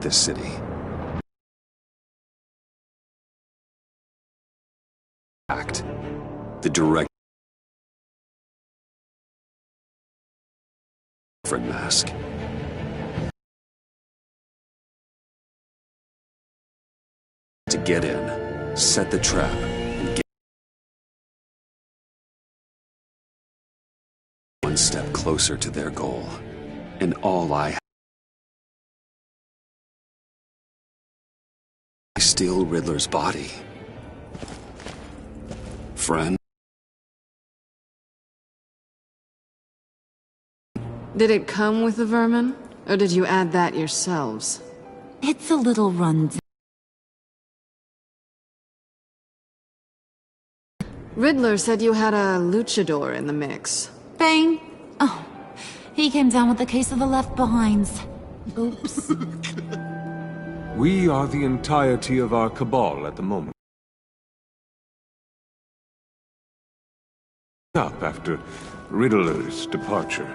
this city. Act. The direct different mask. To get in, set the trap, and get one step closer to their goal. And all I steal Riddler's body. Friend? Did it come with the vermin? Or did you add that yourselves? It's a little run. Riddler said you had a luchador in the mix. Bane? Oh, he came down with a case of the Left Behinds. Oops. We are the entirety of our cabal at the moment. Up after Riddler's departure.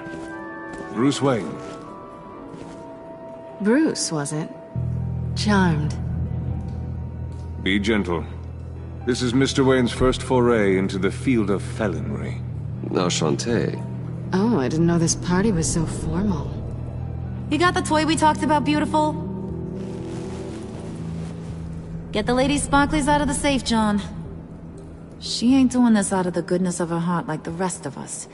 Bruce Wayne. Bruce, was it? Charmed. Be gentle. This is Mr. Wayne's first foray into the field of felonry. Enchanté. Oh, I didn't know this party was so formal. You got the toy we talked about, beautiful? Get the lady sparklies out of the safe, John. She ain't doing this out of the goodness of her heart like the rest of us.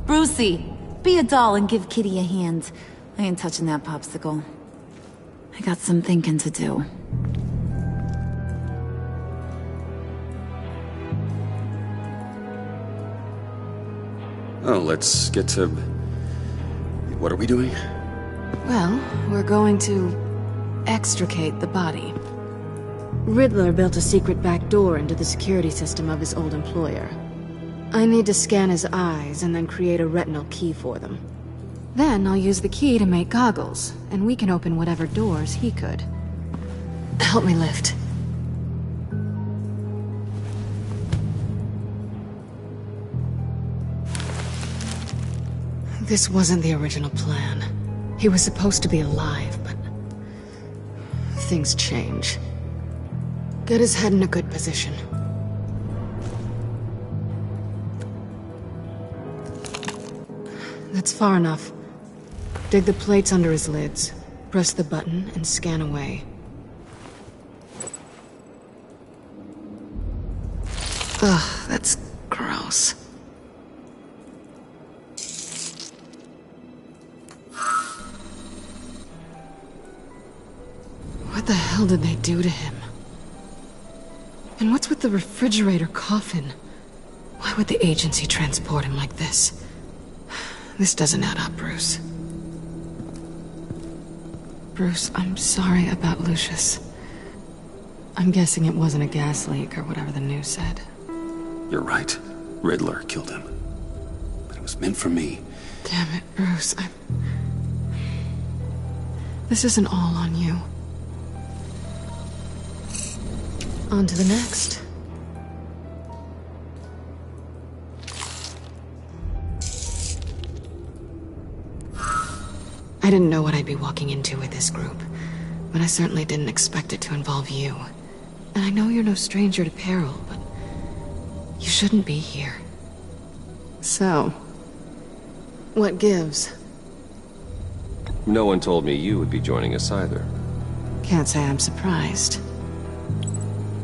Brucey, be a doll and give Kitty a hand. I ain't touching that popsicle. I got some thinking to do. Oh, let's get to... What are we doing? Well, we're going to extricate the body. Riddler built a secret back door into the security system of his old employer. I need to scan his eyes and then create a retinal key for them. Then I'll use the key to make goggles, and we can open whatever doors he could. Help me lift. This wasn't the original plan. He was supposed to be alive, but... things change. Get his head in a good position. That's far enough. Dig the plates under his lids. Press the button and scan away. Ugh, that's gross. What the hell did they do to him? And what's with the refrigerator coffin? Why would the agency transport him like this? This doesn't add up, Bruce. Bruce, I'm sorry about Lucius. I'm guessing it wasn't a gas leak or whatever the news said. You're right. Riddler killed him. But it was meant for me. Damn it, Bruce. This isn't all on you. On to the next. I didn't know what I'd be walking into with this group, but I certainly didn't expect it to involve you. And I know you're no stranger to peril, but you shouldn't be here. So, what gives? No one told me you would be joining us either. Can't say I'm surprised.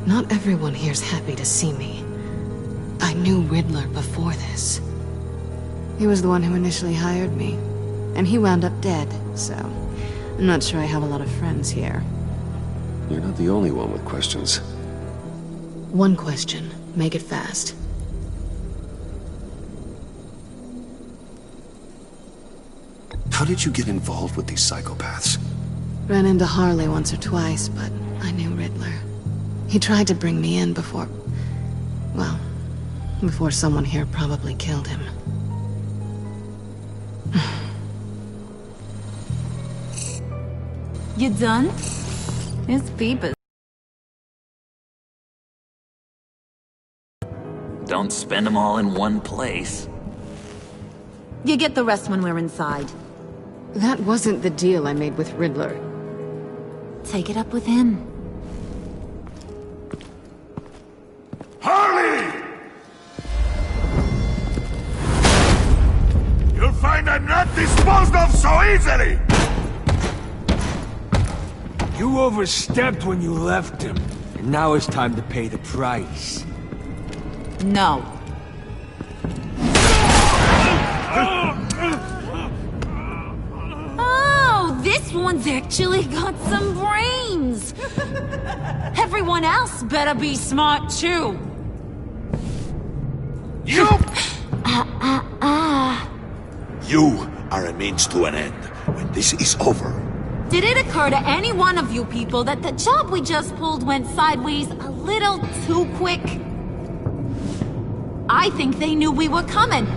Not everyone here's happy to see me. I knew Riddler before this. He was the one who initially hired me, and he wound up dead, so I'm not sure I have a lot of friends here. You're not the only one with questions. One question. Make it fast. How did you get involved with these psychopaths? Ran into Harley once or twice, but I knew Riddler. He tried to bring me in before... well, before someone here probably killed him. You done? It's Beepus. Don't spend them all in one place. You get the rest when we're inside. That wasn't the deal I made with Riddler. take it up with him. Harley! You'll find I'm not disposed of so easily! You overstepped when you left him, and now it's time to pay the price. No. Oh, this one's actually got some brains! Everyone else better be smart too. You! You are a means to an end. When this is over, Did it occur to any one of you people that the job we just pulled went sideways a little too quick? I think they knew we were coming,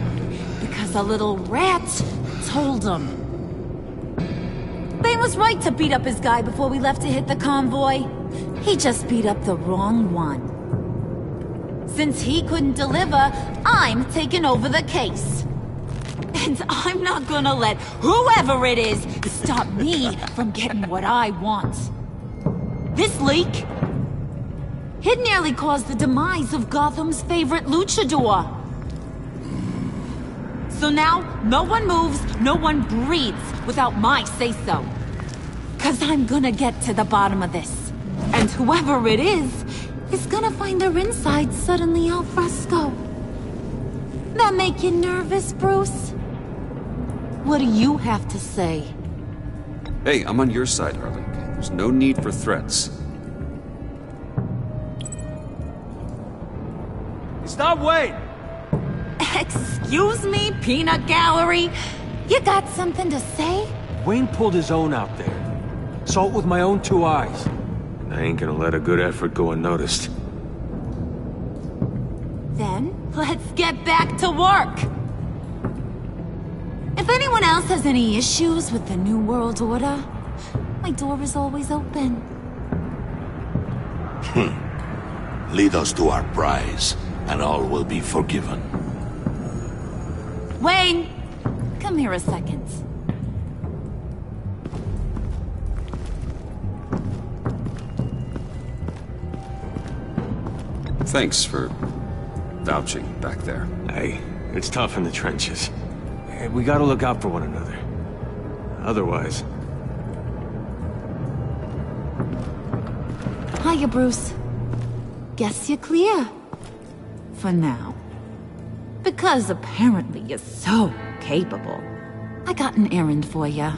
because a little rat told them. Bane was right to beat up his guy before we left to hit the convoy. He just beat up the wrong one. Since he couldn't deliver, I'm taking over the case. And I'm not gonna let whoever it is stop me from getting what I want. This leak, it nearly caused the demise of Gotham's favorite luchador. So now, no one moves, no one breathes without my say-so. 'Cause I'm gonna get to the bottom of this. And whoever it is gonna find their insides suddenly al fresco. That make you nervous, Bruce? What do you have to say? Hey, I'm on your side, Harley. There's no need for threats. Stop, Wayne! Excuse me, peanut gallery? You got something to say? Wayne pulled his own out there. Saw it with my own two eyes. I ain't gonna let a good effort go unnoticed. Then, let's get back to work. If anyone else has any issues with the New World Order, my door is always open. lead us to our prize, and all will be forgiven. Wayne, come here a second. Thanks for vouching back there. Hey, it's tough in the trenches. Hey, we gotta look out for one another. Otherwise... Hiya, Bruce. Guess you're clear. For now. Because apparently you're so capable. I got an errand for ya.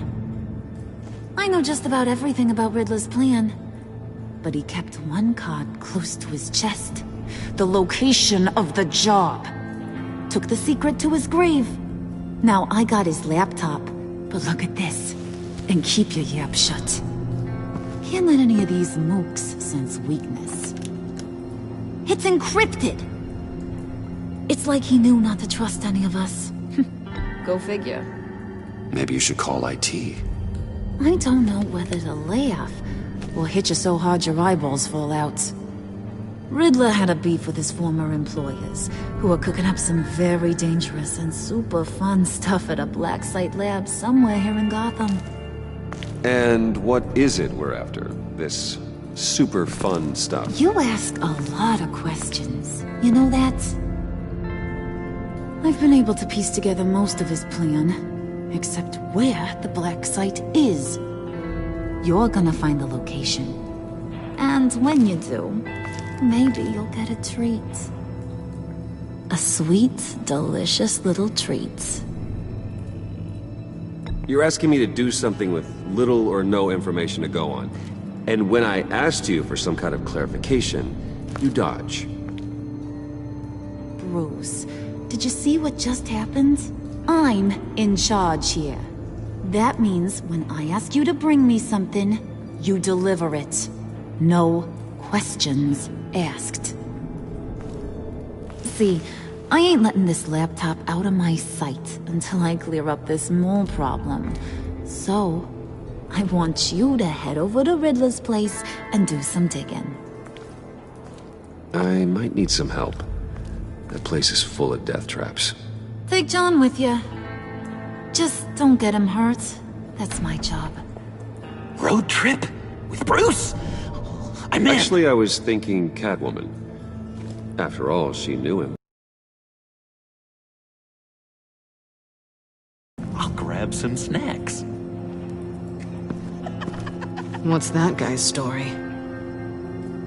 I know just about everything about Riddler's plan. But he kept one card close to his chest. The location of the job. Took the secret to his grave. Now I got his laptop. But look at this. And keep your yap shut. Can't let any of these mooks sense weakness. It's encrypted! It's like he knew not to trust any of us. Go figure. Maybe you should call IT. I don't know whether to laugh or hit you so hard your eyeballs fall out. Riddler had a beef with his former employers, who were cooking up some very dangerous and super fun stuff at a black site lab somewhere here in Gotham. And what is it we're after? This super fun stuff? You ask a lot of questions. You know that? I've been able to piece together most of his plan, except where the black site is. You're gonna find the location. And when you do, maybe you'll get a treat. A sweet, delicious little treat. You're asking me to do something with little or no information to go on. And when I asked you for some kind of clarification, you dodge. Bruce, did you see what just happened? I'm in charge here. That means when I ask you to bring me something, you deliver it. No questions asked. See, I ain't letting this laptop out of my sight until I clear up this mole problem. So, I want you to head over to Riddler's place and do some digging. I might need some help. That place is full of death traps. Take John with you. Just don't get him hurt. That's my job. Road trip? With Bruce? I meant... Actually, I was thinking Catwoman. After all, she knew him. I'll grab some snacks. What's that guy's story?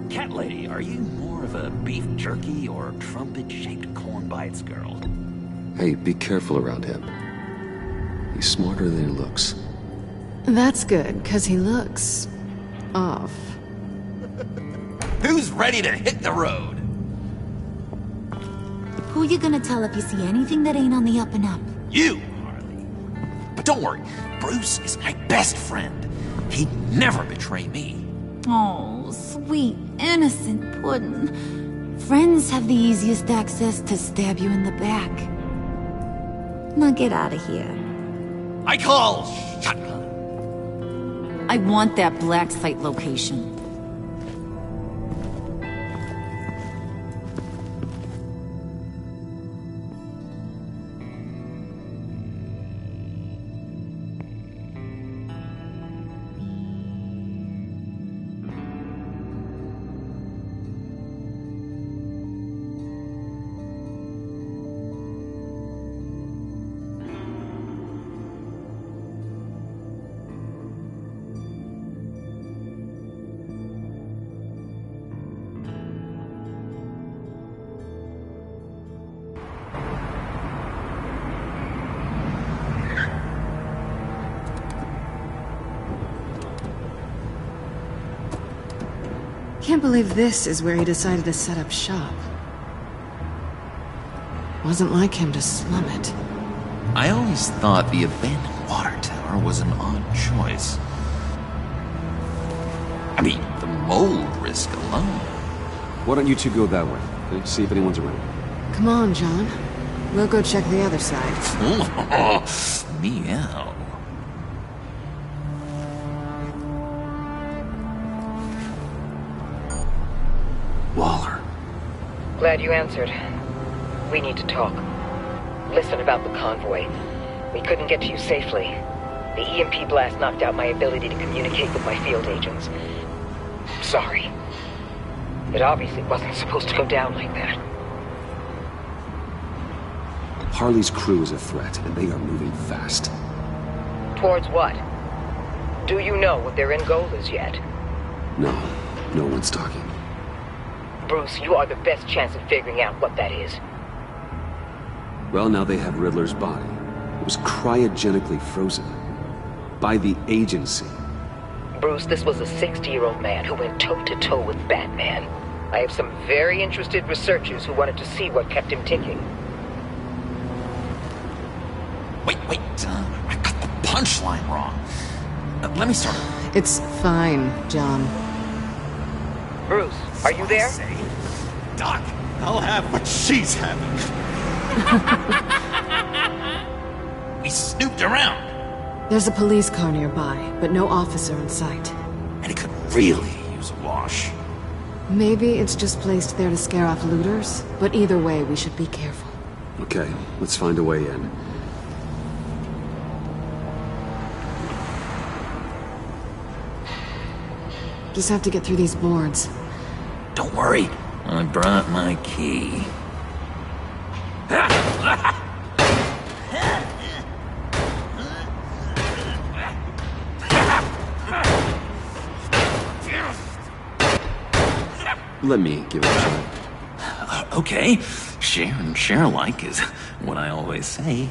Cat lady, are you more of a beef jerky or trumpet-shaped corn bites girl? Hey, be careful around him. He's smarter than he looks. That's good, because he looks... off. Who's ready to hit the road? Who you gonna tell if you see anything that ain't on the up and up? You, Harley. But don't worry, Bruce is my best friend. He'd never betray me. Oh, sweet, innocent Puddin'. Friends have the easiest access to stab you in the back. Now get out of here. I call shotgun. I want that black site location. Can't believe this is where he decided to set up shop. Wasn't like him to slum it. I always thought the abandoned water tower was an odd choice. I mean, the mold risk alone. Why don't you two go that way? Okay? See if anyone's around. Come on, John. We'll go check the other side. Meow. Waller. Glad you answered. We need to talk. Listen about the convoy. We couldn't get to you safely. The EMP blast knocked out my ability to communicate with my field agents. Sorry. It obviously wasn't supposed to go down like that. Harley's crew is a threat, and they are moving fast. Towards what? Do you know what their end goal is yet? No, no one's talking. Bruce, you are the best chance at figuring out what that is. Well, now they have Riddler's body. It was cryogenically frozen. By the agency. Bruce, this was a 60-year-old man who went toe-to-toe with Batman. I have some very interested researchers who wanted to see what kept him ticking. Wait, I got the punchline wrong. Let me start over. It's fine, John. Bruce, are you there? Doc, I'll have what she's having. We snooped around. There's a police car nearby, but no officer in sight. And it could really use a wash. Maybe it's just placed there to scare off looters, but either way, we should be careful. Okay, let's find a way in. Just have to get through these boards. Don't worry, I brought my key. Let me give it a try. Okay, share and share alike is what I always say.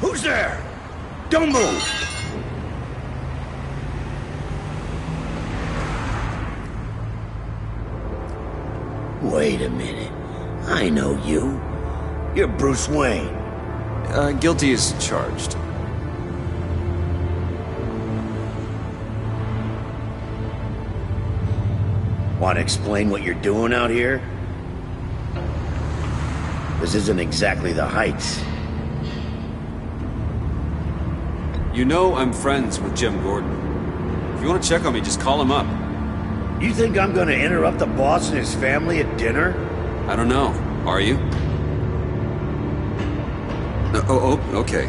Who's there? Don't move! Wait a minute. I know you. You're Bruce Wayne. Guilty as charged. Want to explain what you're doing out here? This isn't exactly the Heights. You know I'm friends with Jim Gordon. If you want to check on me, just call him up. You think I'm gonna interrupt the boss and his family at dinner? I don't know. Are you? Oh, okay.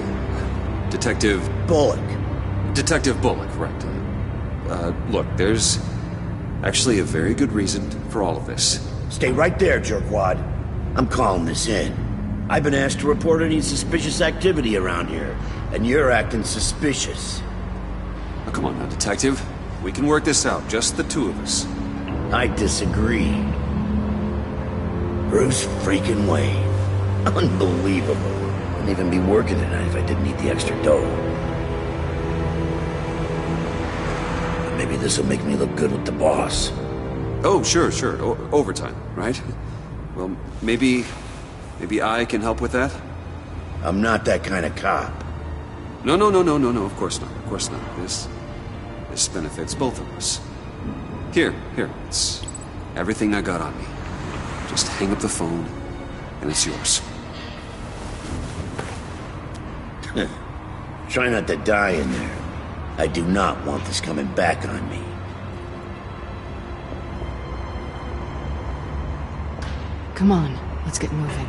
Detective... Bullock. Detective Bullock, right. Look, there's actually a very good reason for all of this. Stay right there, jerkwad. I'm calling this in. I've been asked to report any suspicious activity around here, and you're acting suspicious. Oh, come on now, Detective. We can work this out, just the two of us. I disagree. Bruce freaking Wayne. Unbelievable. Wouldn't even be working tonight if I didn't need the extra dough. But maybe this'll make me look good with the boss. Oh, sure. Overtime, right? Well, maybe I can help with that? I'm not that kind of cop. No, of course not. This benefits both of us. Here, it's everything I got on me. Just hang up the phone, and it's yours. Try not to die in there. I do not want this coming back on me. Come on, let's get moving.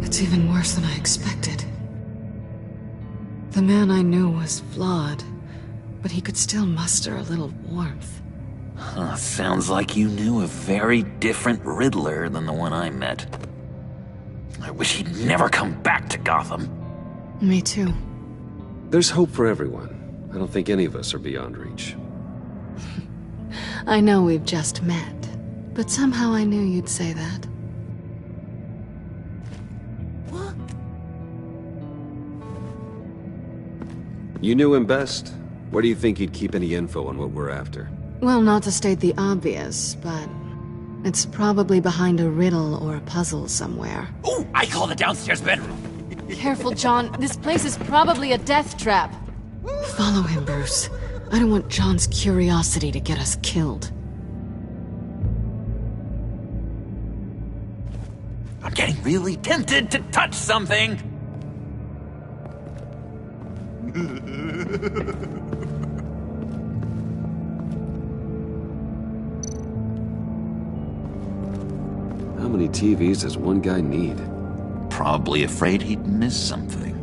It's even worse than I expected. The man I knew was flawed, but he could still muster a little warmth. Sounds like you knew a very different Riddler than the one I met. I wish he'd never come back to Gotham. Me too. There's hope for everyone. I don't think any of us are beyond reach. I know we've just met, but somehow I knew you'd say that. You knew him best. Where do you think he'd keep any info on what we're after? Well, not to state the obvious, but it's probably behind a riddle or a puzzle somewhere. Ooh, I call the downstairs bedroom. Careful, John. This place is probably a death trap. Follow him, Bruce. I don't want John's curiosity to get us killed. I'm getting really tempted to touch something. How many TVs does one guy need? Probably afraid he'd miss something.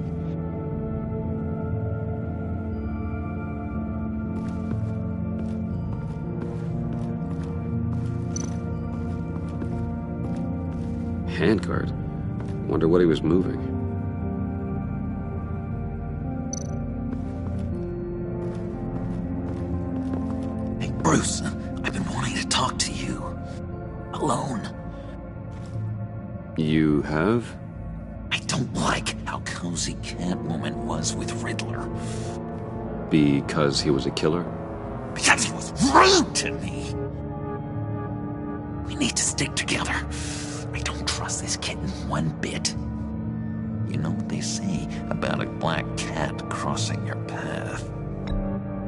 Handcart? Wonder what he was moving. Hey, Bruce, I've been wanting to talk to you. Alone. You have? I don't like how cozy Catwoman was with Riddler. Because he was a killer? Because he was rude to me. We need to stick together. I don't trust this kitten one bit. You know what they say about a black cat crossing your path?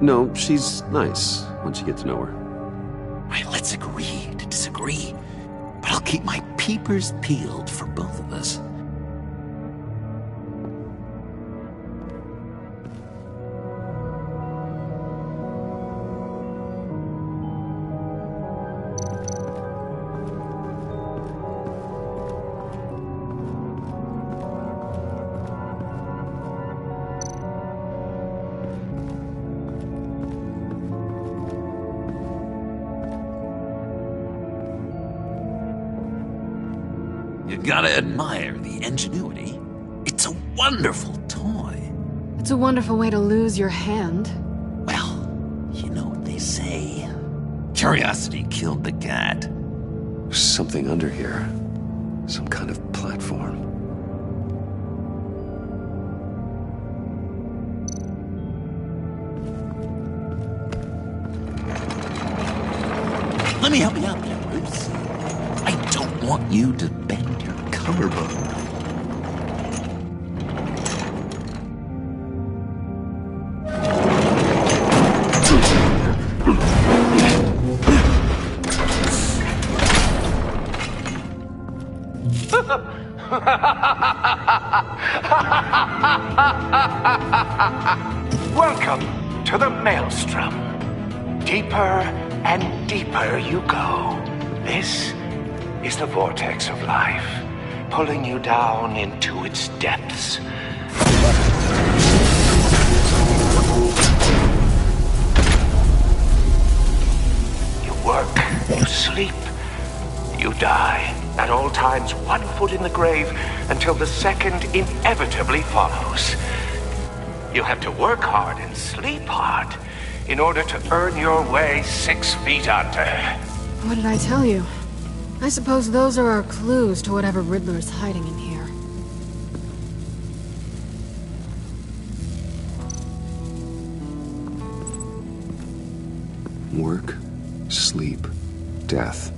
No, she's nice once you get to know her. All right, let's agree to disagree. But I'll keep my peepers peeled for both of us. You gotta admire the ingenuity. It's a wonderful toy. It's a wonderful way to lose your hand. Well, you know what they say. Curiosity killed the cat. There's something under here. Some kind of platform. uniform. Let me help you out there, Bruce. I don't want you to bend your collarbone. Welcome to the Maelstrom. Deeper and deeper you go. This is the vortex of life, pulling you down into its depths. You work, you sleep, you die. At all times, 1 foot in the grave until the second inevitably follows. You have to work hard and sleep hard in order to earn your way 6 feet under. What did I tell you? I suppose those are our clues to whatever Riddler is hiding in here. Work, sleep, death.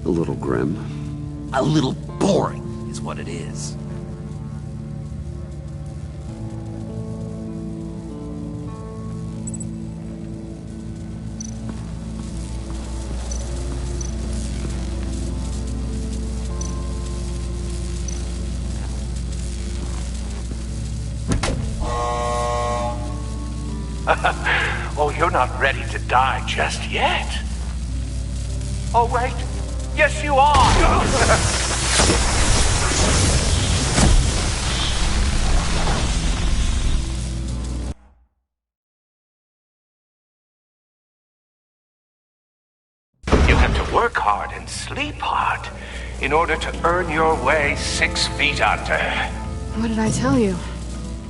A little grim. A little boring is what it is. Oh, you're not ready to die just yet. Oh, wait. Yes, you are. You have to work hard and sleep hard in order to earn your way 6 feet under. What did I tell you?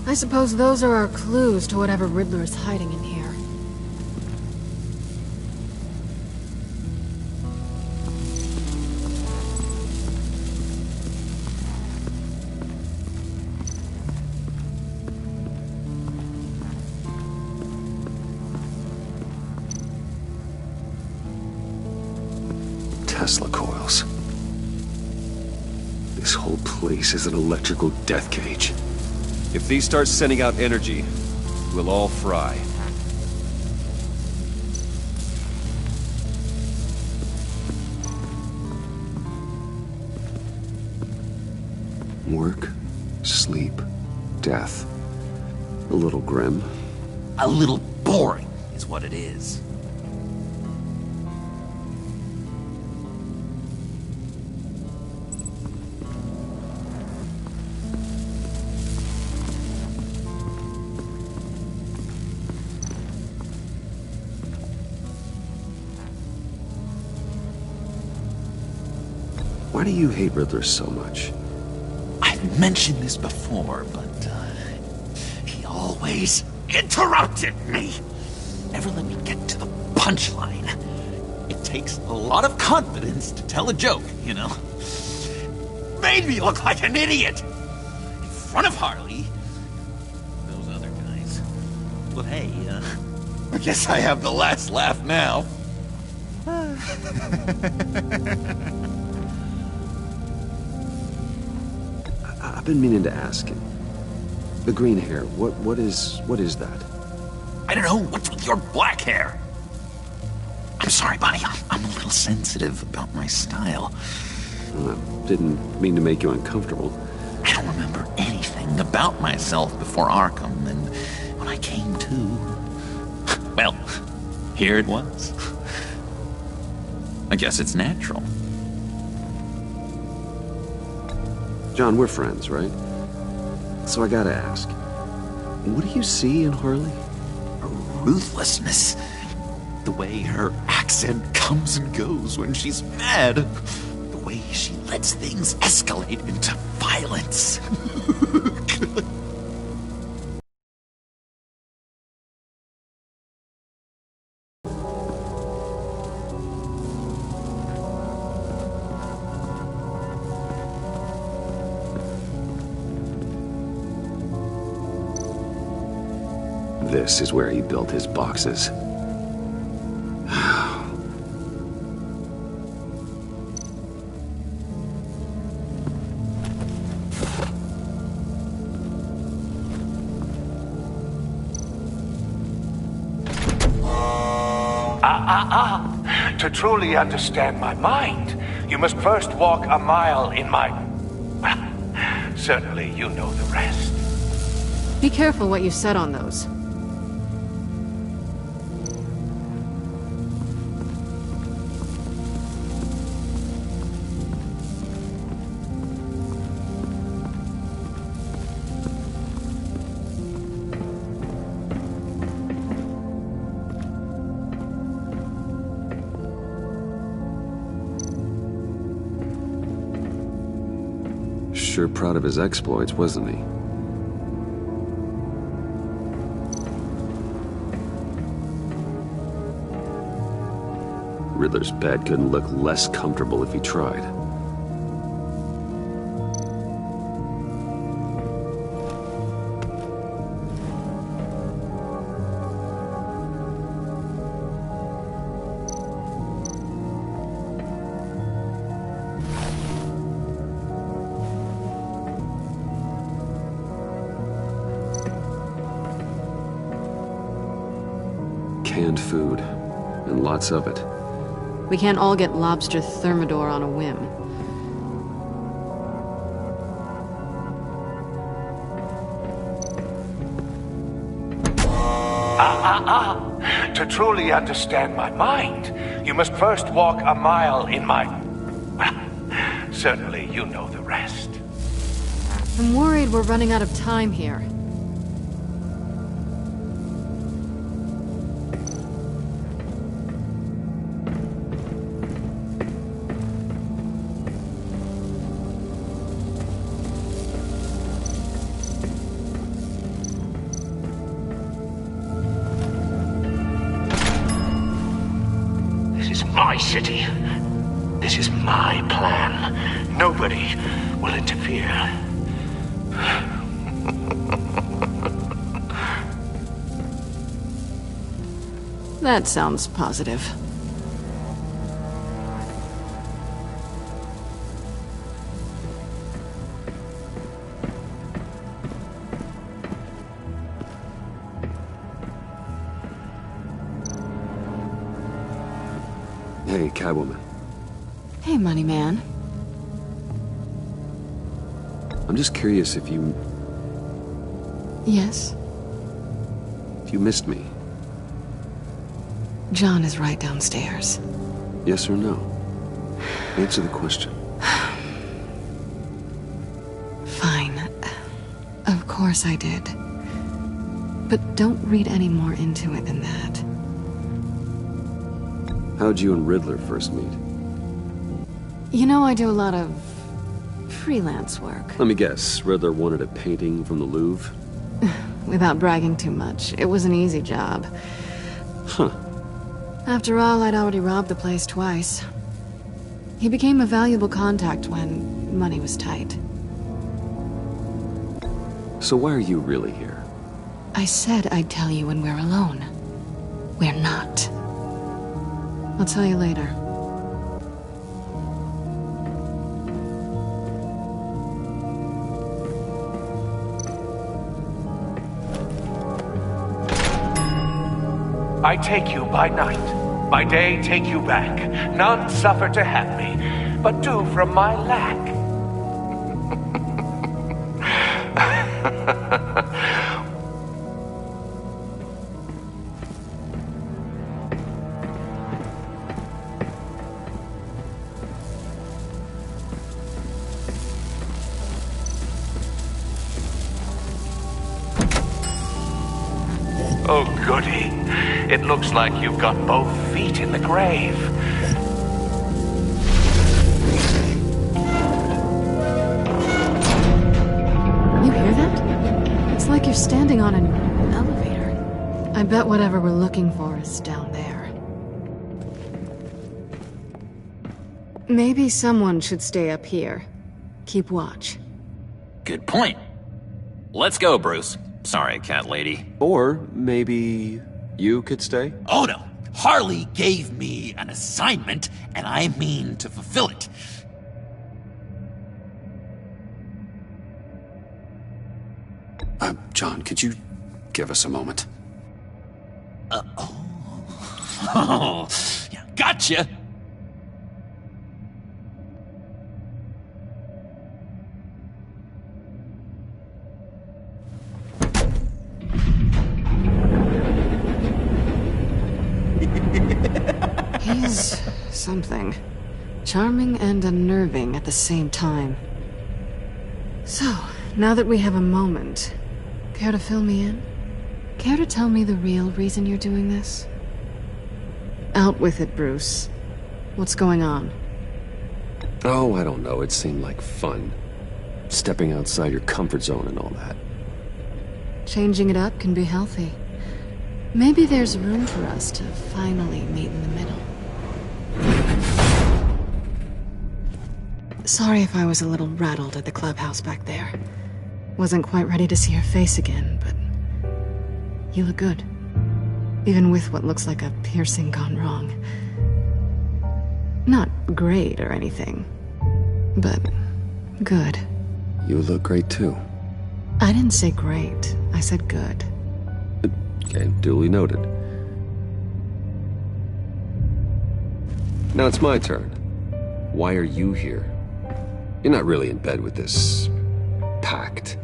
I suppose those are our clues to whatever Riddler is hiding in here. Tesla coils. This whole place is an electrical death cage. If these start sending out energy, we'll all fry. Work, sleep, death. A little grim. A little boring is what it is. Why do you hate Riddler so much? I've mentioned this before, but he always interrupted me. Never let me get to the punchline. It takes a lot of confidence to tell a joke, you know. Made me look like an idiot in front of Harley. Those other guys. Well, hey, I guess I have the last laugh now. I've been meaning to ask him. The green hair, what is that? I don't know. What's with your black hair? I'm sorry, Bonnie. I'm a little sensitive about my style. I didn't mean to make you uncomfortable. I don't remember anything about myself before Arkham, and when I came to, well, here it was. I guess it's natural. John, we're friends, right? So I gotta ask, what do you see in Harley? Her ruthlessness. The way her accent comes and goes when she's mad. The way she lets things escalate into violence. This is where he built his boxes. To truly understand my mind, you must first walk a mile in my... Well, certainly you know the rest. Be careful what you said on those. Sure proud of his exploits, wasn't he? Riddler's bed couldn't look less comfortable if he tried. Canned food, and lots of it. We can't all get lobster thermidor on a whim. To truly understand my mind, you must first walk a mile in my... Well, certainly you know the rest. I'm worried we're running out of time here. My city. This is my plan. Nobody will interfere. That sounds positive. Hey, Catwoman. Hey, Money Man. I'm just curious if you... Yes? If you missed me. John is right downstairs. Yes or no? Answer the question. Fine. Of course I did. But don't read any more into it than that. How'd you and Riddler first meet? You know, I do a lot of freelance work. Let me guess, Riddler wanted a painting from the Louvre? Without bragging too much, it was an easy job. Huh. After all, I'd already robbed the place twice. He became a valuable contact when money was tight. So why are you really here? I said I'd tell you when we're alone. We're not. I'll tell you later. I take you by night. By day, take you back. None suffer to have me, but do from my lack. Oh, goody. It looks like you've got both feet in the grave. You hear that? It's like you're standing on an elevator. I bet whatever we're looking for is down there. Maybe someone should stay up here. Keep watch. Good point. Let's go, Bruce. Sorry, cat lady. Or maybe you could stay? Oh no! Harley gave me an assignment, and I mean to fulfill it. John, could you give us a moment? Oh, yeah, gotcha! He's something. Charming and unnerving at the same time. So, now that we have a moment, care to fill me in? Care to tell me the real reason you're doing this? Out with it, Bruce. What's going on? Oh, I don't know. It seemed like fun. Stepping outside your comfort zone and all that. Changing it up can be healthy. Maybe there's room for us to finally meet in the middle. Sorry if I was a little rattled at the clubhouse back there. Wasn't quite ready to see your face again, but you look good. Even with what looks like a piercing gone wrong. Not great or anything, but good. You look great too. I didn't say great, I said good. Okay, duly noted. Now it's my turn. Why are you here? You're not really in bed with this pact.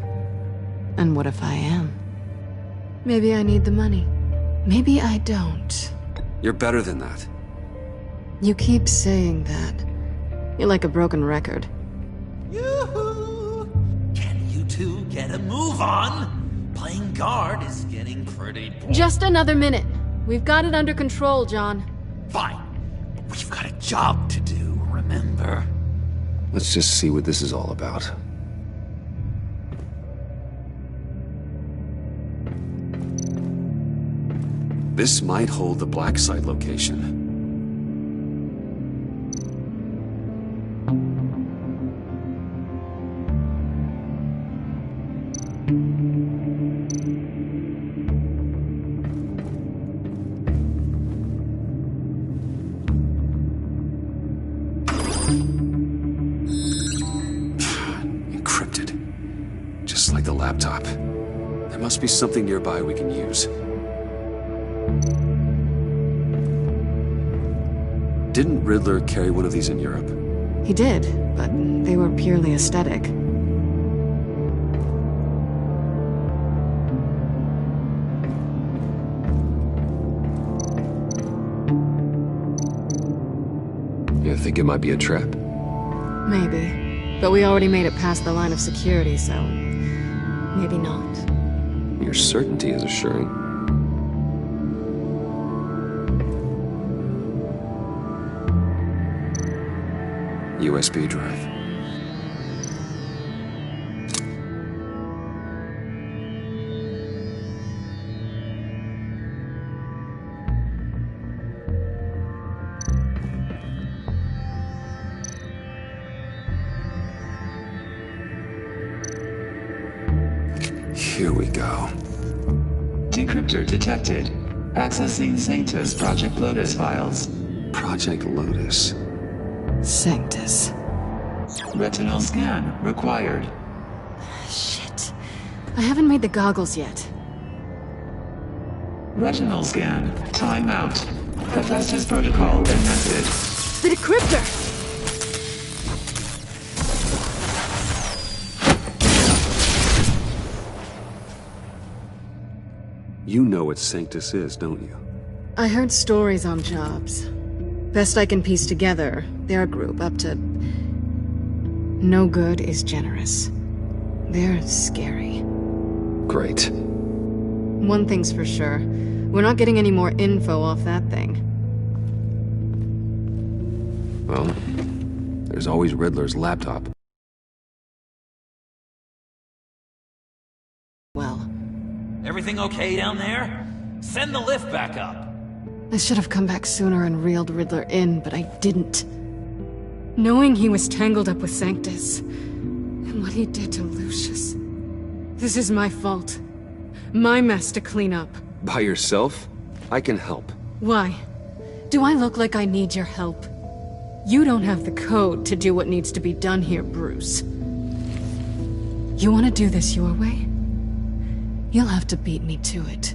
And what if I am? Maybe I need the money. Maybe I don't. You're better than that. You keep saying that. You're like a broken record. Yoo-hoo! Can you two get a move on? Playing guard is getting pretty boring. Just another minute. We've got it under control, John. Fine. But we've got a job to do, remember? Let's just see what this is all about. This might hold the black site location. Encrypted. Just like the laptop. There must be something nearby we can use. Didn't Riddler carry one of these in Europe? He did, but they were purely aesthetic. You think it might be a trap? Maybe. But we already made it past the line of security, so maybe not. Your certainty is assuring. USB drive. Here we go. Decryptor detected. Accessing Sanctus Project Lotus files. Project Lotus. Sanctus. Retinal scan required. Shit. I haven't made the goggles yet. Retinal scan. Timeout. Hephaestus protocol amended. The decryptor! You know what Sanctus is, don't you? I heard stories on jobs. Best I can piece together, they're a group up to... No good is generous. They're scary. Great. One thing's for sure. We're not getting any more info off that thing. Well, there's always Riddler's laptop. Well. Everything okay down there? Send the lift back up. I should have come back sooner and reeled Riddler in, but I didn't. Knowing he was tangled up with Sanctus, and what he did to Lucius. This is my fault. My mess to clean up. By yourself? I can help. Why? Do I look like I need your help? You don't have the code to do what needs to be done here, Bruce. You want to do this your way? You'll have to beat me to it.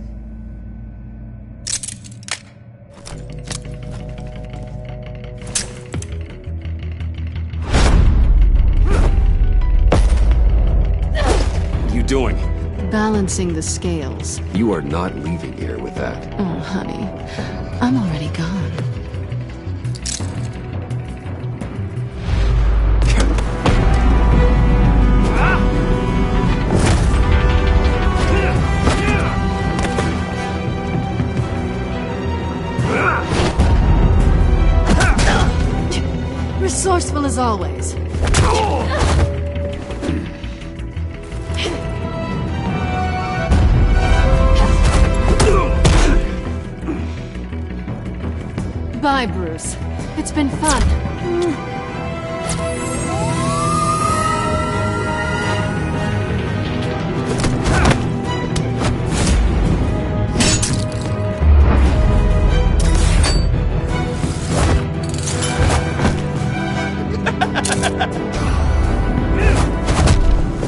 What are you doing? Balancing the scales. You are not leaving here with that. Oh, honey. I'm already gone. Resourceful as always. Bye, Bruce. It's been fun.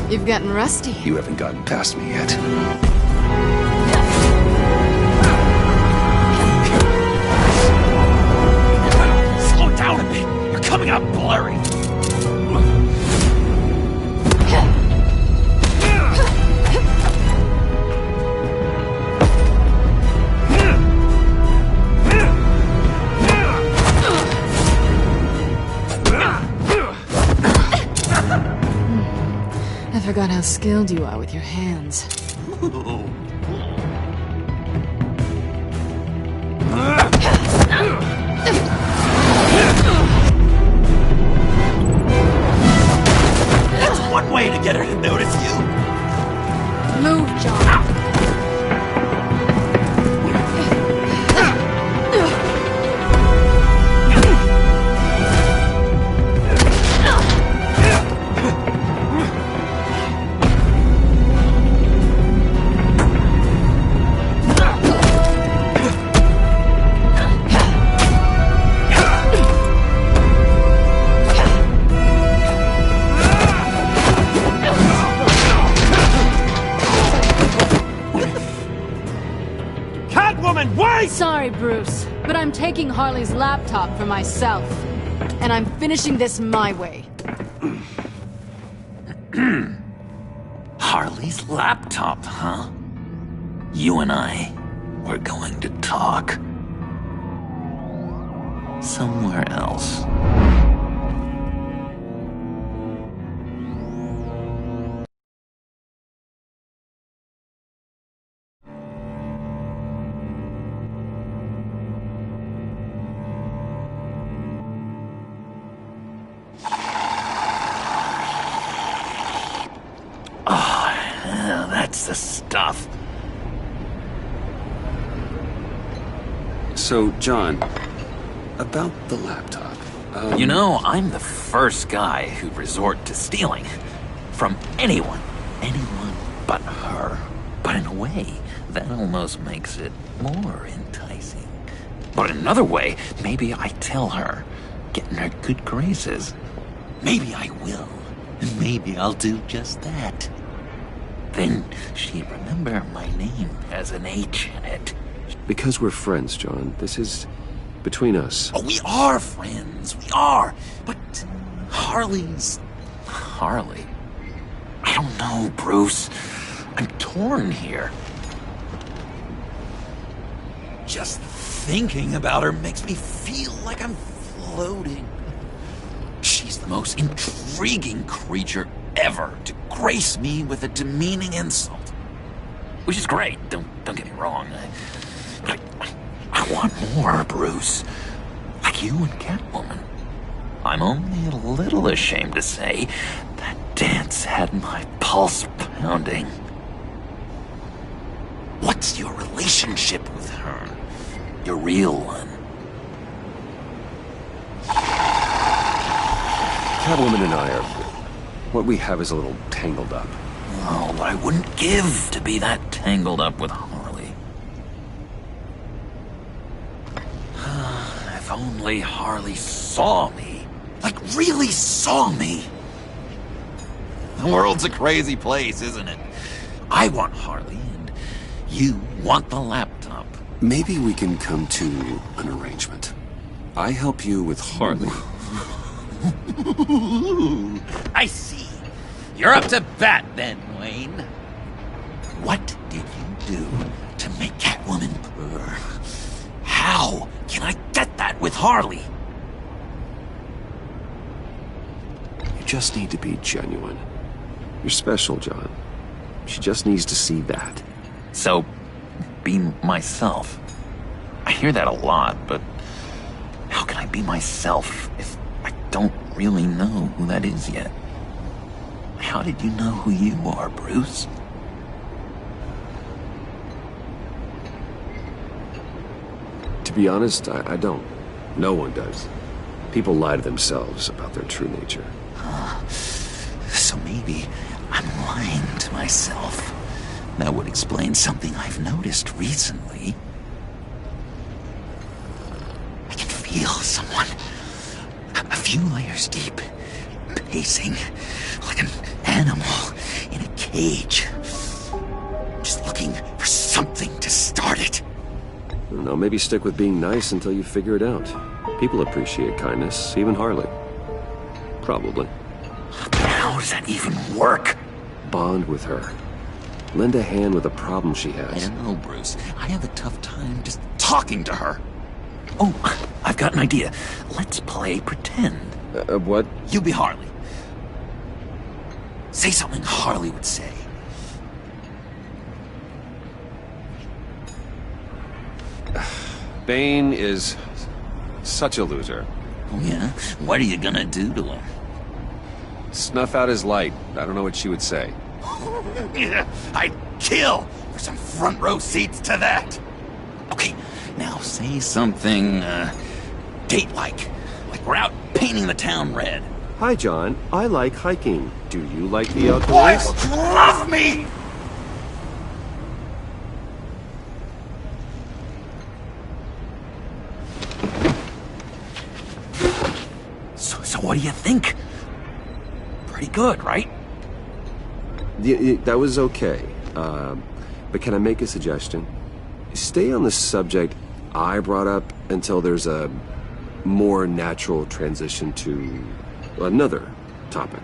You've gotten rusty. You haven't gotten past me yet. Slow down a bit. You're coming out blurry. I forgot how skilled you are with your hands. That's one way to get her to notice you. Move, John. Sorry, Bruce, but I'm taking Harley's laptop for myself. And I'm finishing this my way. Harley's laptop, huh? You and I, we're going to talk. Somewhere else. That's the stuff. So, John, about the laptop. You know, I'm the first guy who'd resort to stealing. From anyone. Anyone but her. But in a way, that almost makes it more enticing. But in another way, maybe I tell her, get in her good graces. Maybe I will. And maybe I'll do just that. Then she'd remember my name has an H in it. Because we're friends, John. This is between us. Oh, we are friends. We are. But Harley's... Harley? I don't know, Bruce. I'm torn here. Just thinking about her makes me feel like I'm floating. She's the most intriguing creature ever to grace me with a demeaning insult. Which is great, don't get me wrong. I want more, Bruce. Like you and Catwoman. I'm only a little ashamed to say that dance had my pulse pounding. What's your relationship with her? Your real one? Catwoman and I are... What we have is a little tangled up. Oh, but I wouldn't give to be that tangled up with Harley. If only Harley saw me. Like, really saw me. The world's a crazy place, isn't it? I want Harley, and you want the laptop. Maybe we can come to an arrangement. I help you with Harley. I see. You're up to bat then, Wayne. What did you do to make Catwoman purr? How can I get that with Harley? You just need to be genuine. You're special, John. She just needs to see that. So, be myself. I hear that a lot, but how can I be myself if I don't really know who that is yet? How did you know who you are, Bruce? To be honest, I don't. No one does. People lie to themselves about their true nature. So maybe I'm lying to myself. That would explain something I've noticed recently. I can feel someone a few layers deep, pacing like an animal in a cage. Just looking for something to start it. I don't know, maybe stick with being nice until you figure it out. People appreciate kindness, even Harley. Probably. But how does that even work? Bond with her. Lend a hand with a problem she has. I don't know, Bruce. I have a tough time just talking to her. Oh, I've got an idea. Let's play pretend. What? You be Harley. Say something Harley would say. Bane is such a loser. Oh, yeah? What are you gonna do to him? Snuff out his light. I don't know what she would say. Yeah, I'd kill for some front row seats to that. Okay, now say something, date-like. Like we're out painting the town red. Hi, John. I like hiking. Do you like the outdoors? What? You love me! So what do you think? Pretty good, right? Yeah, that was okay. But can I make a suggestion? Stay on the subject I brought up until there's a more natural transition to another topic.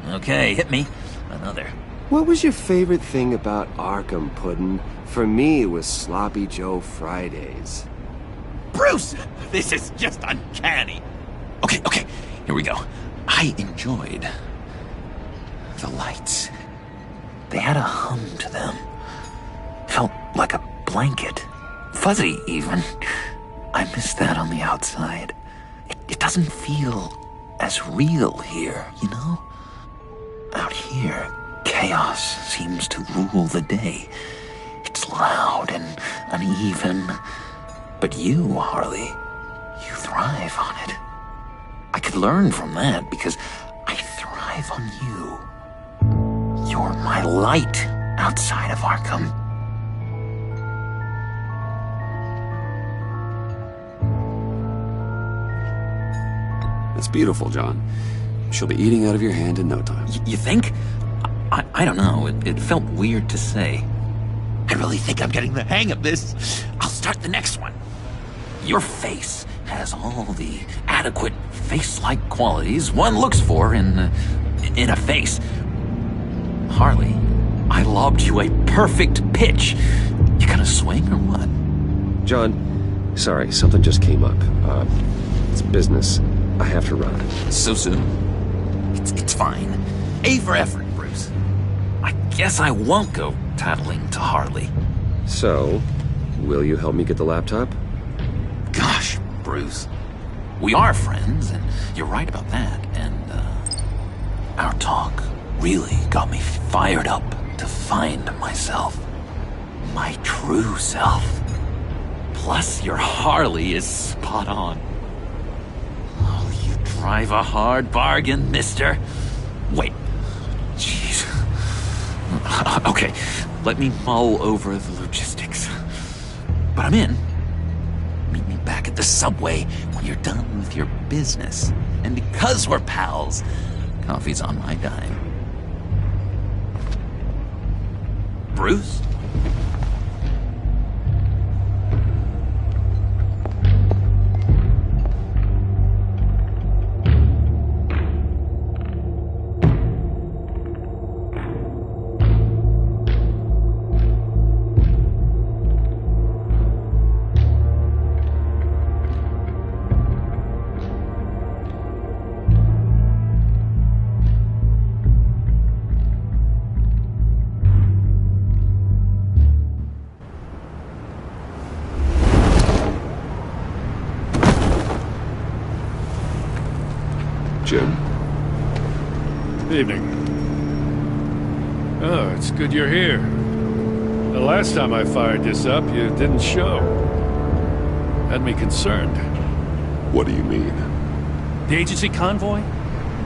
Okay, hit me. Another. What was your favorite thing about Arkham, Puddin'? For me, it was Sloppy Joe Fridays. Bruce! This is just uncanny. Okay, here we go. I enjoyed the lights. They had a hum to them. Felt like a blanket. Fuzzy, even. I miss that on the outside. It doesn't feel as real here, you know? Out here, chaos seems to rule the day. It's loud and uneven. But you, Harley, you thrive on it. I could learn from that because I thrive on you. You're my light outside of Arkham. It's beautiful, John. She'll be eating out of your hand in no time. You think? I don't know. It felt weird to say. I really think I'm getting the hang of this. I'll start the next one. Your face has all the adequate face-like qualities one looks for in a face. Harley, I lobbed you a perfect pitch. You gonna swing or what? John, sorry, something just came up. It's business. I have to run. So soon? It's fine. A for effort, Bruce. I guess I won't go tattling to Harley. So, will you help me get the laptop? Gosh, Bruce. We are friends, and you're right about that, and, our talk really got me fired up to find myself. My true self. Plus, your Harley is spot on. Oh, you drive a hard bargain, mister. Wait. Jeez. Let me mull over the logistics. But I'm in. Meet me back at the subway when you're done with your business. And because we're pals, coffee's on my dime. Bruce? Jim? Evening. Oh, it's good you're here. The last time I fired this up, you didn't show. Had me concerned. What do you mean? The agency convoy?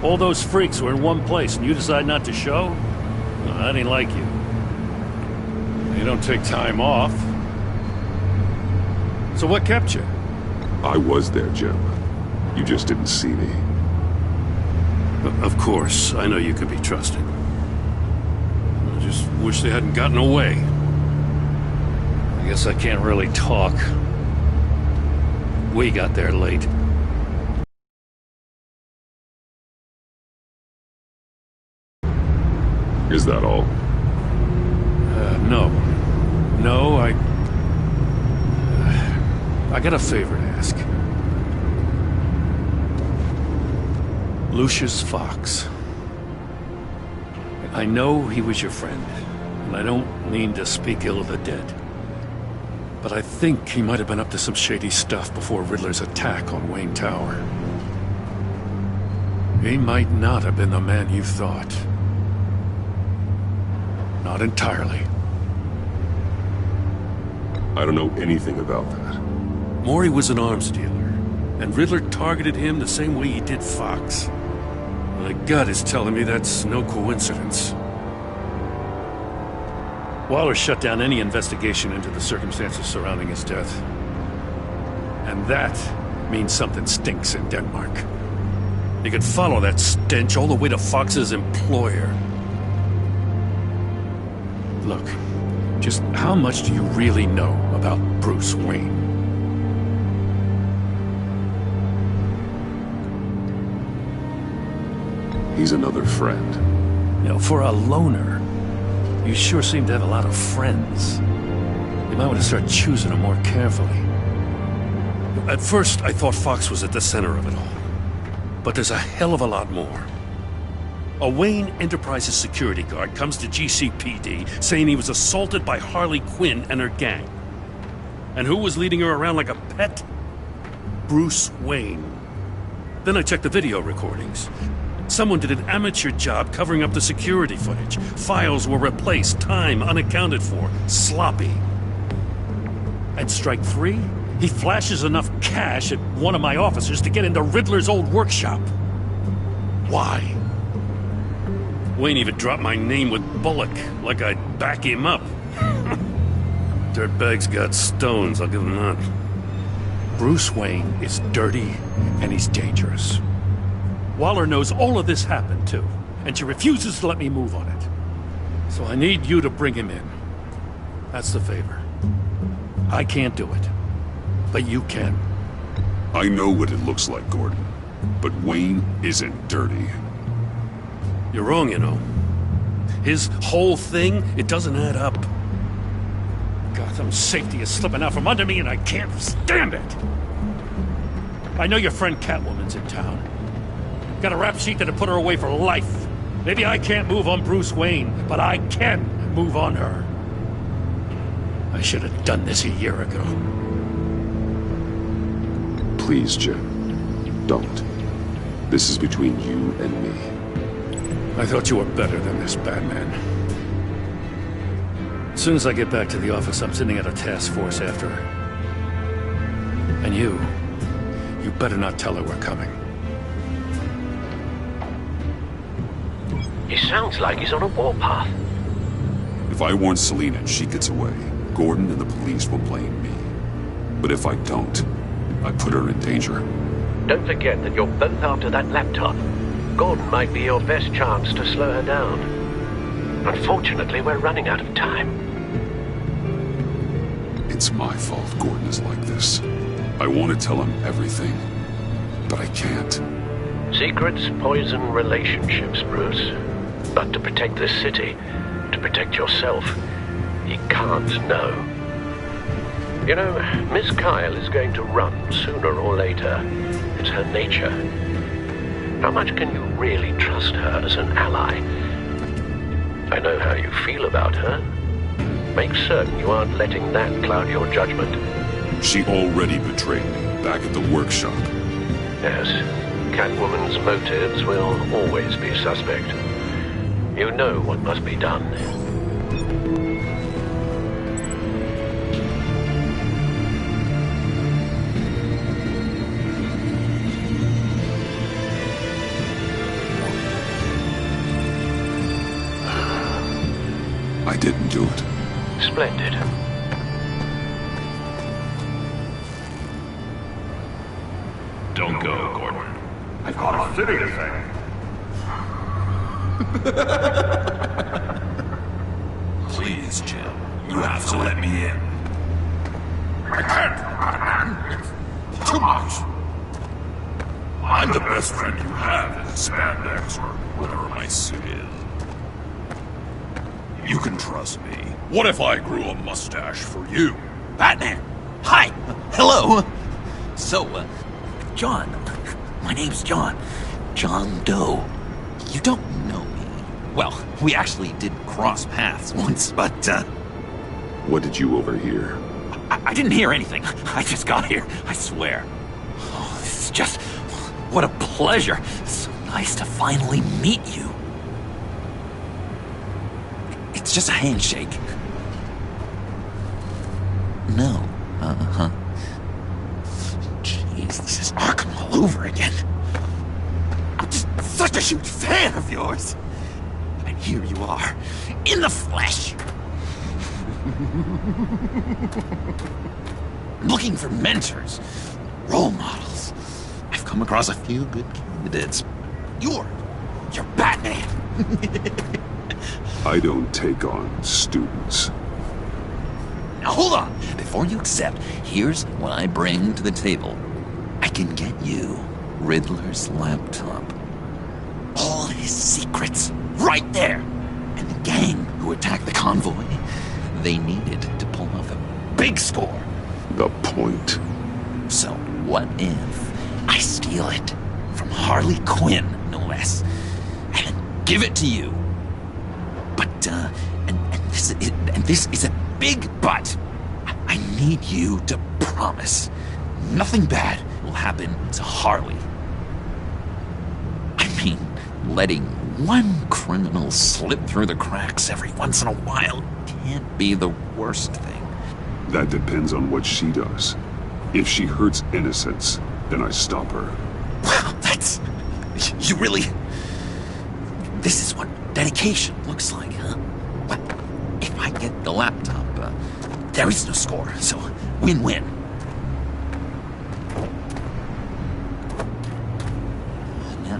All those freaks were in one place and you decide not to show? No, I didn't like you. You don't take time off. So what kept you? I was there, Jim. You just didn't see me. Of course, I know you can be trusted. I just wish they hadn't gotten away. I guess I can't really talk. We got there late. Is that all? No. No, I got a favor to ask. Lucius Fox. I know he was your friend, and I don't mean to speak ill of the dead. But I think he might have been up to some shady stuff before Riddler's attack on Wayne Tower. He might not have been the man you thought. Not entirely. I don't know anything about that. Maury was an arms dealer, and Riddler targeted him the same way he did Fox. My gut is telling me that's no coincidence. Waller shut down any investigation into the circumstances surrounding his death. And that means something stinks in Denmark. You could follow that stench all the way to Fox's employer. Look, just how much do you really know about Bruce Wayne? He's another friend. You know, for a loner, you sure seem to have a lot of friends. You might want to start choosing them more carefully. At first, I thought Fox was at the center of it all. But there's a hell of a lot more. A Wayne Enterprises security guard comes to GCPD saying he was assaulted by Harley Quinn and her gang. And who was leading her around like a pet? Bruce Wayne. Then I checked the video recordings. Someone did an amateur job covering up the security footage. Files were replaced, time unaccounted for, sloppy. At strike 3, he flashes enough cash at one of my officers to get into Riddler's old workshop. Why? Wayne even dropped my name with Bullock, like I'd back him up. Dirtbag's got stones, I'll give him that. Bruce Wayne is dirty and he's dangerous. Waller knows all of this happened, too, and she refuses to let me move on it. So I need you to bring him in. That's the favor. I can't do it, but you can. I know what it looks like, Gordon, but Wayne isn't dirty. You're wrong, you know. His whole thing, it doesn't add up. Gotham's safety is slipping out from under me and I can't stand it! I know your friend Catwoman's in town. Got a rap sheet that'd put her away for life. Maybe I can't move on Bruce Wayne, but I can move on her. I should have done this a year ago. Please, Jim. Don't. This is between you and me. I thought you were better than this, Batman. As soon as I get back to the office, I'm sending out a task force after her. And you better not tell her we're coming. It sounds like he's on a warpath. If I warn Selina and she gets away, Gordon and the police will blame me. But if I don't, I put her in danger. Don't forget that you're both after that laptop. Gordon might be your best chance to slow her down. Unfortunately, we're running out of time. It's my fault Gordon is like this. I want to tell him everything, but I can't. Secrets poison relationships, Bruce. But to protect this city, to protect yourself, he can't know. You know, Miss Kyle is going to run sooner or later. It's her nature. How much can you really trust her as an ally? I know how you feel about her. Make certain you aren't letting that cloud your judgment. She already betrayed me back at the workshop. Yes, Catwoman's motives will always be suspect. You know what must be done. I didn't do it. Splendid. Don't go, Gordon. I've got a city to save. Please, Jim. You have to let me in. I can't. It's too much. I'm the best friend you have in spandex or whatever my suit is. You can trust me. What if I grew a mustache for you? Batman! Hi! Hello! So, John. My name's John. John Doe. You don't know me. Well, we actually did cross paths once, but, What did you overhear? I didn't hear anything. I just got here, I swear. Oh, this is just... What a pleasure. It's so nice to finally meet you. It's just a handshake. No. Uh-huh. Jeez, this is Arkham all over again. I'm just such a huge fan of yours. And here you are, in the flesh. Looking for mentors, role models. I've come across a few good candidates. You're Batman. I don't take on students. Now hold on. Before you accept, here's what I bring to the table. I can get you Riddler's laptop. All his secrets, right there. And the gang who attacked the convoy, they needed to pull off a big score. The point. So what if I steal it from Harley Quinn, no less, and then give it to you? But, and this is a big but. I need you to promise nothing bad will happen to Harley. I mean, letting one criminal slip through the cracks every once in a while can't be the worst thing. That depends on what she does. If she hurts innocents, then I stop her. Wow, that's... You really... This is what dedication looks like, huh? But if I get the laptop, there is no score, so win-win.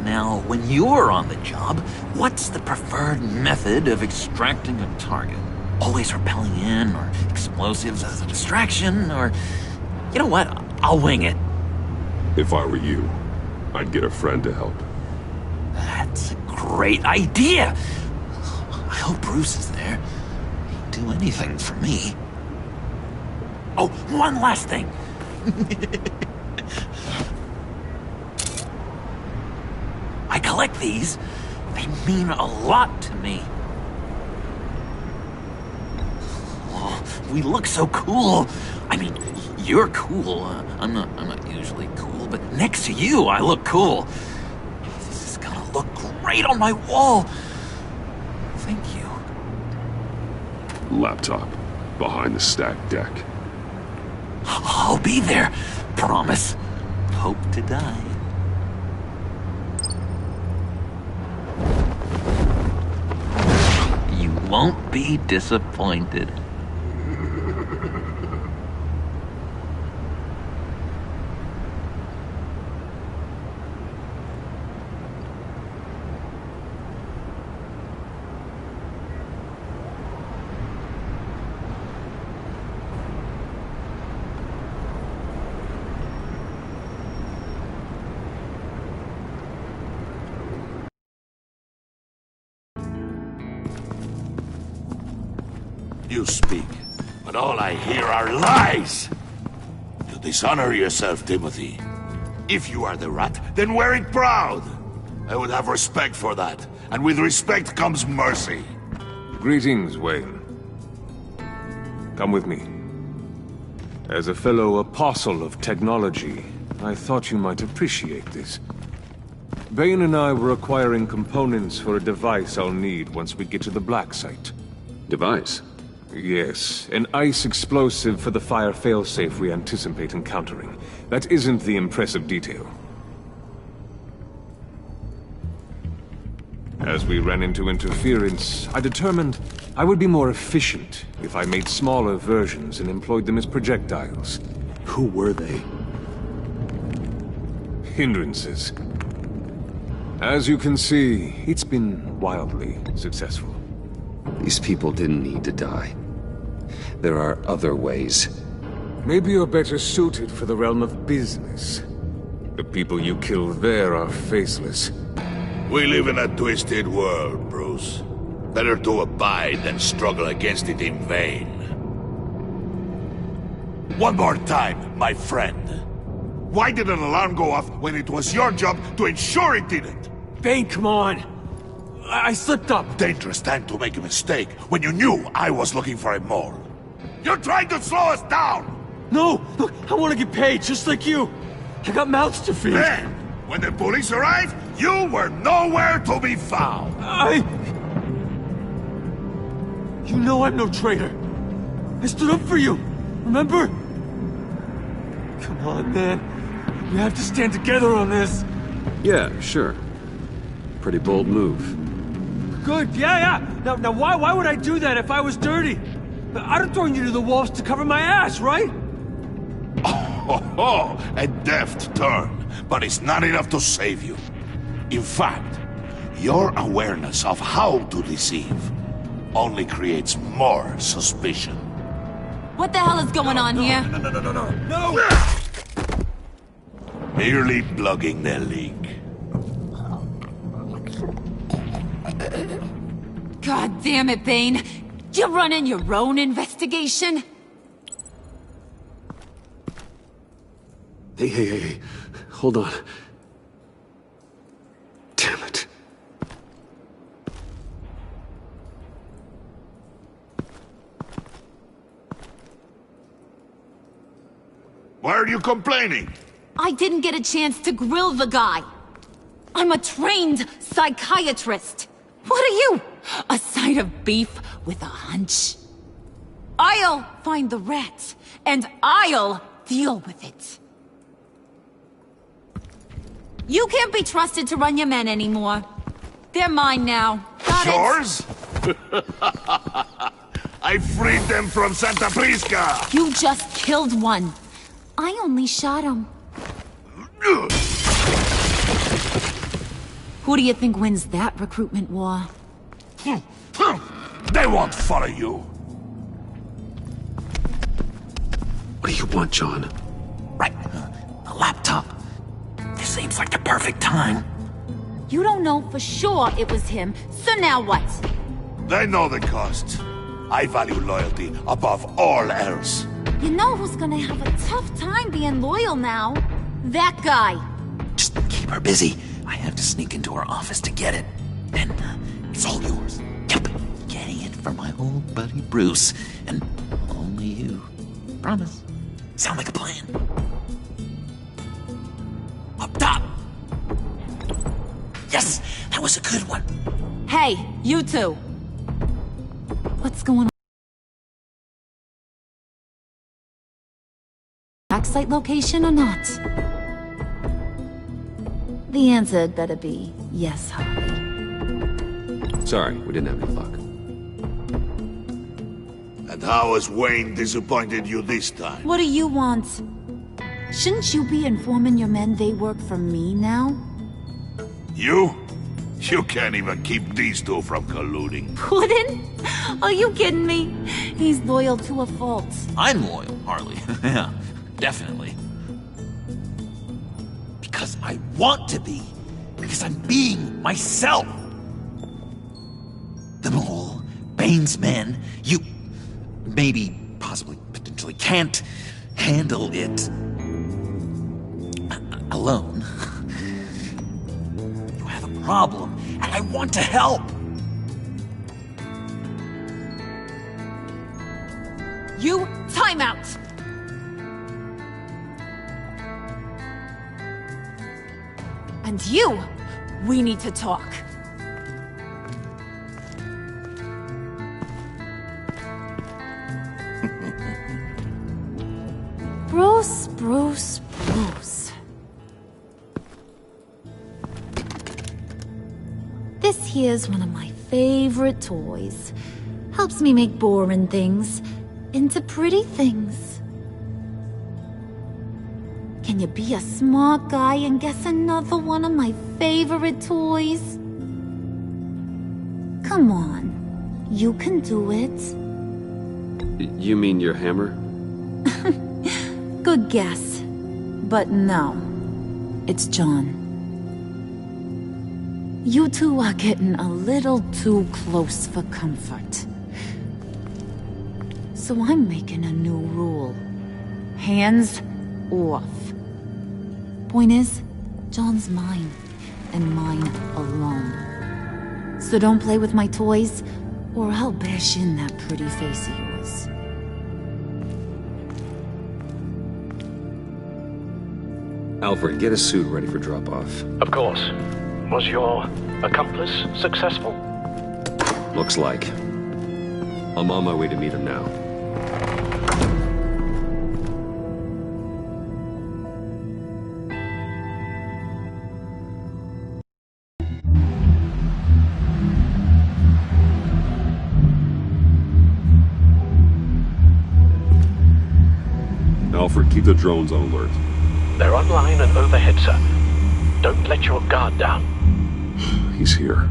Now, when you're on the job, what's the preferred method of extracting a target? Always rappelling in, or explosives as a distraction, or... You know what? I'll wing it. If I were you, I'd get a friend to help. That's a great idea! I hope Bruce is there. He'd do anything for me. Oh, one last thing! I collect these. They mean a lot to me. Oh, we look so cool. I mean, you're cool. I'm not usually cool, but next to you, I look cool. This is gonna look great on my wall. Thank you. Laptop. Behind the stacked deck. I'll be there. Promise. Hope to die. You won't be disappointed. You speak, but all I hear are lies! You dishonor yourself, Timothy. If you are the rat, then wear it proud! I would have respect for that, and with respect comes mercy. Greetings, Wayne. Come with me. As a fellow apostle of technology, I thought you might appreciate this. Bane and I were acquiring components for a device I'll need once we get to the Black Site. Device? Yes, an ice explosive for the fire failsafe we anticipate encountering. That isn't the impressive detail. As we ran into interference, I determined I would be more efficient if I made smaller versions and employed them as projectiles. Who were they? Hindrances. As you can see, it's been wildly successful. These people didn't need to die. There are other ways. Maybe you're better suited for the realm of business. The people you kill there are faceless. We live in a twisted world, Bruce. Better to abide than struggle against it in vain. One more time, my friend. Why did an alarm go off when it was your job to ensure it didn't? Bane, come on! I slipped up! Dangerous time to make a mistake when you knew I was looking for a mole. You're trying to slow us down! No! Look, I want to get paid, just like you! I got mouths to feed! Then, when the police arrived, you were nowhere to be found! You know I'm no traitor! I stood up for you, remember? Come on, man. We have to stand together on this! Yeah, sure. Pretty bold move. Good, yeah. Now why would I do that if I was dirty? I'd have thrown you to the wolves to cover my ass, right? Oh, a deft turn, but it's not enough to save you. In fact, your awareness of how to deceive only creates more suspicion. What the hell is going on here? No! Merely plugging the leak. God damn it, Bane! You're running your own investigation? Hey. Hold on. Damn it. Why are you complaining? I didn't get a chance to grill the guy. I'm a trained psychiatrist. What are you? A side of beef with a hunch? I'll find the rat, and I'll deal with it. You can't be trusted to run your men anymore. They're mine now. Got Yours? I freed them from Santa Prisca! You just killed one. I only shot him. Who do you think wins that recruitment war? They won't follow you. What do you want, John? Right. A laptop. This seems like the perfect time. You don't know for sure it was him, so now what? They know the cost. I value loyalty above all else. You know who's gonna have a tough time being loyal now? That guy. Just keep her busy. I have to sneak into her office to get it. Then, it's all yours. Yep. Getting it for my old buddy Bruce. And only you. Promise. Sound like a plan? Up top! Yes! That was a good one. Hey, you two. What's going on? Backsite location or not? The answer had better be yes, Harvey. Sorry, we didn't have any luck. And how has Wayne disappointed you this time? What do you want? Shouldn't you be informing your men they work for me now? You? You can't even keep these two from colluding. Puddin'? Are you kidding me? He's loyal to a fault. I'm loyal, Harley. Yeah, definitely. Because I want to be. Because I'm being myself. The Mole, Bane's men, you maybe, possibly, potentially can't handle it alone. You have a problem, and I want to help. You, time out! And you, we need to talk. Bruce. This here's one of my favorite toys. Helps me make boring things into pretty things. Can you be a smart guy and guess another one of my favorite toys? Come on, you can do it. You mean your hammer? Good guess. But no, it's John. You two are getting a little too close for comfort. So I'm making a new rule. Hands off. Point is, John's mine, and mine alone. So don't play with my toys, or I'll bash in that pretty face of yours. Alfred, get a suit ready for drop-off. Of course. Was your accomplice successful? Looks like. I'm on my way to meet him now. Alfred, keep the drones on alert. They're online and overhead, sir. Don't let your guard down. He's here.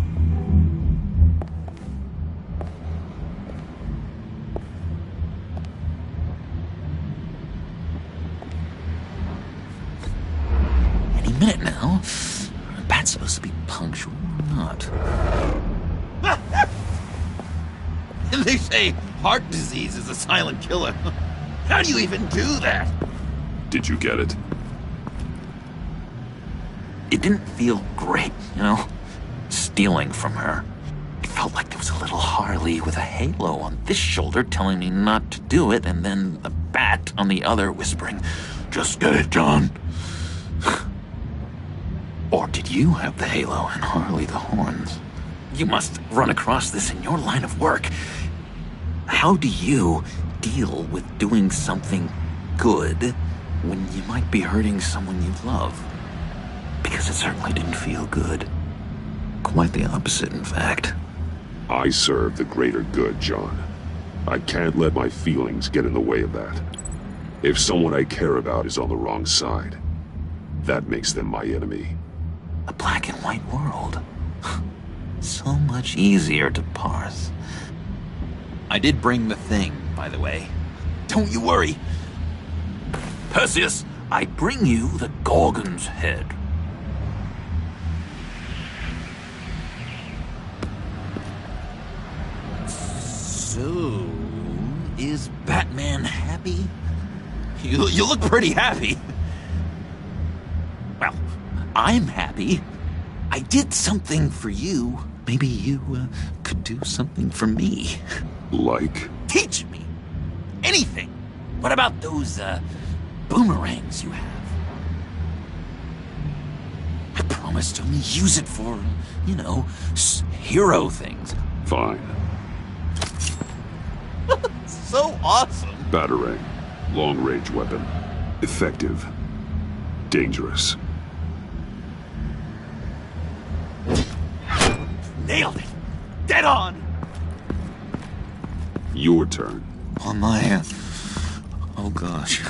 Any minute now. Bat's supposed to be punctual or not? They say heart disease is a silent killer. How do you even do that? Did you get it? It didn't feel great, you know? Stealing from her. It felt like there was a little Harley with a halo on this shoulder telling me not to do it, and then the Bat on the other whispering, "Just get it, John." Or did you have the halo and Harley the horns? You must run across this in your line of work. How do you deal with doing something good when you might be hurting someone you love? Because it certainly didn't feel good. Quite the opposite, in fact. I serve the greater good, John. I can't let my feelings get in the way of that. If someone I care about is on the wrong side, that makes them my enemy. A black and white world. So much easier to parse. I did bring the thing, by the way. Don't you worry. Perseus, I bring you the Gorgon's head. So, is Batman happy? You look pretty happy. Well, I'm happy. I did something for you. Maybe you could do something for me. Like? Teach me. Anything. What about those boomerangs you have? I promise to only use it for, you know, hero things. Fine. So awesome. Batarang. Long-range weapon. Effective. Dangerous. Nailed it. Dead on. Your turn. On my... Oh gosh.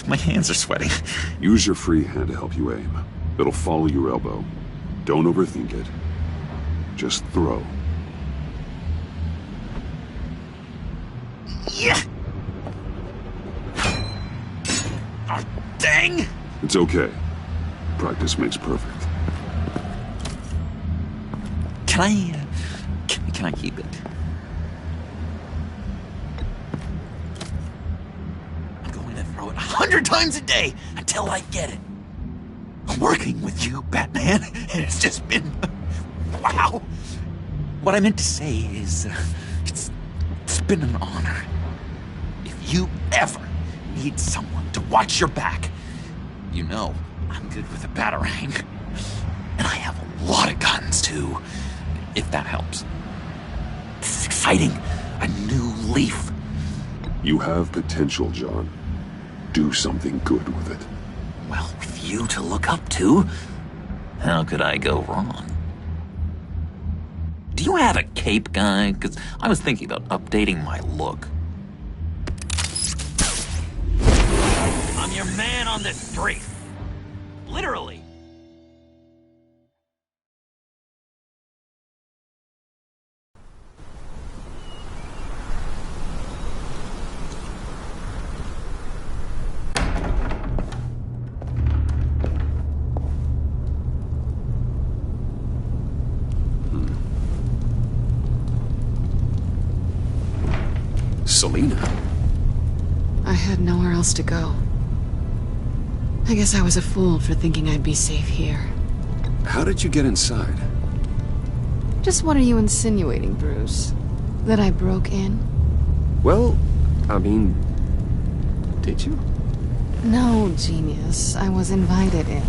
My hands are sweating. Use your free hand to help you aim. It'll follow your elbow. Don't overthink it. Just throw. Yeah! Oh, dang! It's okay. Practice makes perfect. Can I keep it? I'm going to throw it 100 times a day until I get it. Working with you, Batman, it's just been... wow! What I meant to say is, it's been an honor. If you ever need someone to watch your back, you know I'm good with a batarang. And I have a lot of guns, too, if that helps. This is exciting. A new leaf. You have potential, John. Do something good with it. Well, with you to look up to, how could I go wrong? Do you have a cape, guy? Because I was thinking about updating my look. I'm your man on this street. Literally. Selina? I had nowhere else to go. I guess I was a fool for thinking I'd be safe here. How did you get inside? Just what are you insinuating, Bruce? That I broke in? Well, I mean... did you? No, genius. I was invited in.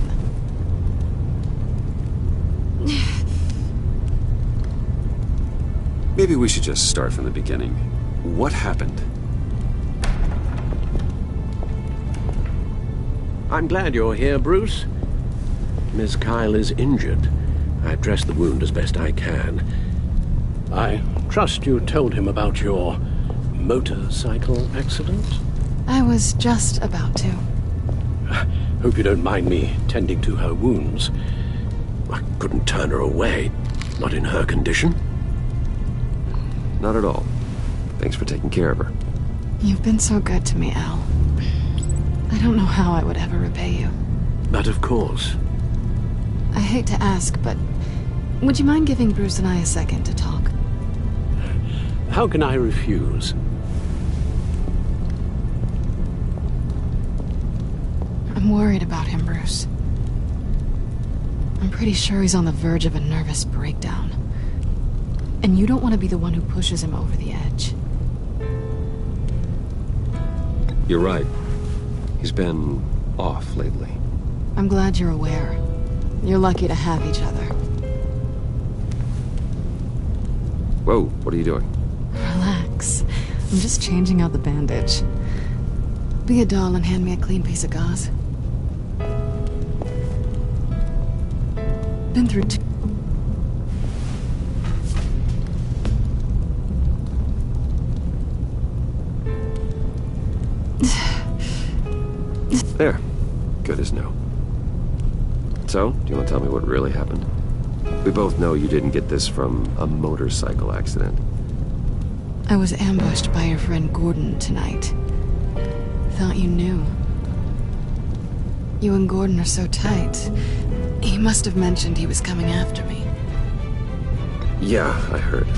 Maybe we should just start from the beginning. What happened? I'm glad you're here, Bruce. Miss Kyle is injured. I've dressed the wound as best I can. I trust you told him about your motorcycle accident? I was just about to. Hope you don't mind me tending to her wounds. I couldn't turn her away, not in her condition. Not at all. Thanks for taking care of her. You've been so good to me, Al. I don't know how I would ever repay you. But of course. I hate to ask, but would you mind giving Bruce and I a second to talk? How can I refuse? I'm worried about him, Bruce. I'm pretty sure he's on the verge of a nervous breakdown. And you don't want to be the one who pushes him over the edge. You're right. He's been off lately. I'm glad you're aware. You're lucky to have each other. Whoa, what are you doing? Relax. I'm just changing out the bandage. Be a doll and hand me a clean piece of gauze. Been through two... There. Good as new. So, do you want to tell me what really happened? We both know you didn't get this from a motorcycle accident. I was ambushed by your friend Gordon tonight. Thought you knew. You and Gordon are so tight. He must have mentioned he was coming after me. Yeah, I heard.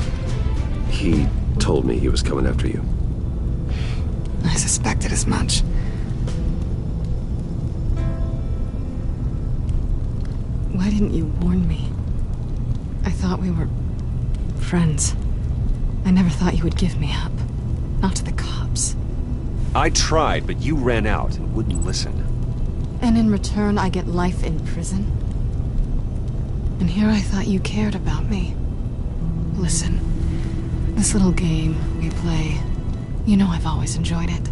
He told me he was coming after you. I suspected as much. Why didn't you warn me? I thought we were... friends. I never thought you would give me up. Not to the cops. I tried, but you ran out and wouldn't listen. And in return, I get life in prison? And here I thought you cared about me. Listen, this little game we play, you know I've always enjoyed it.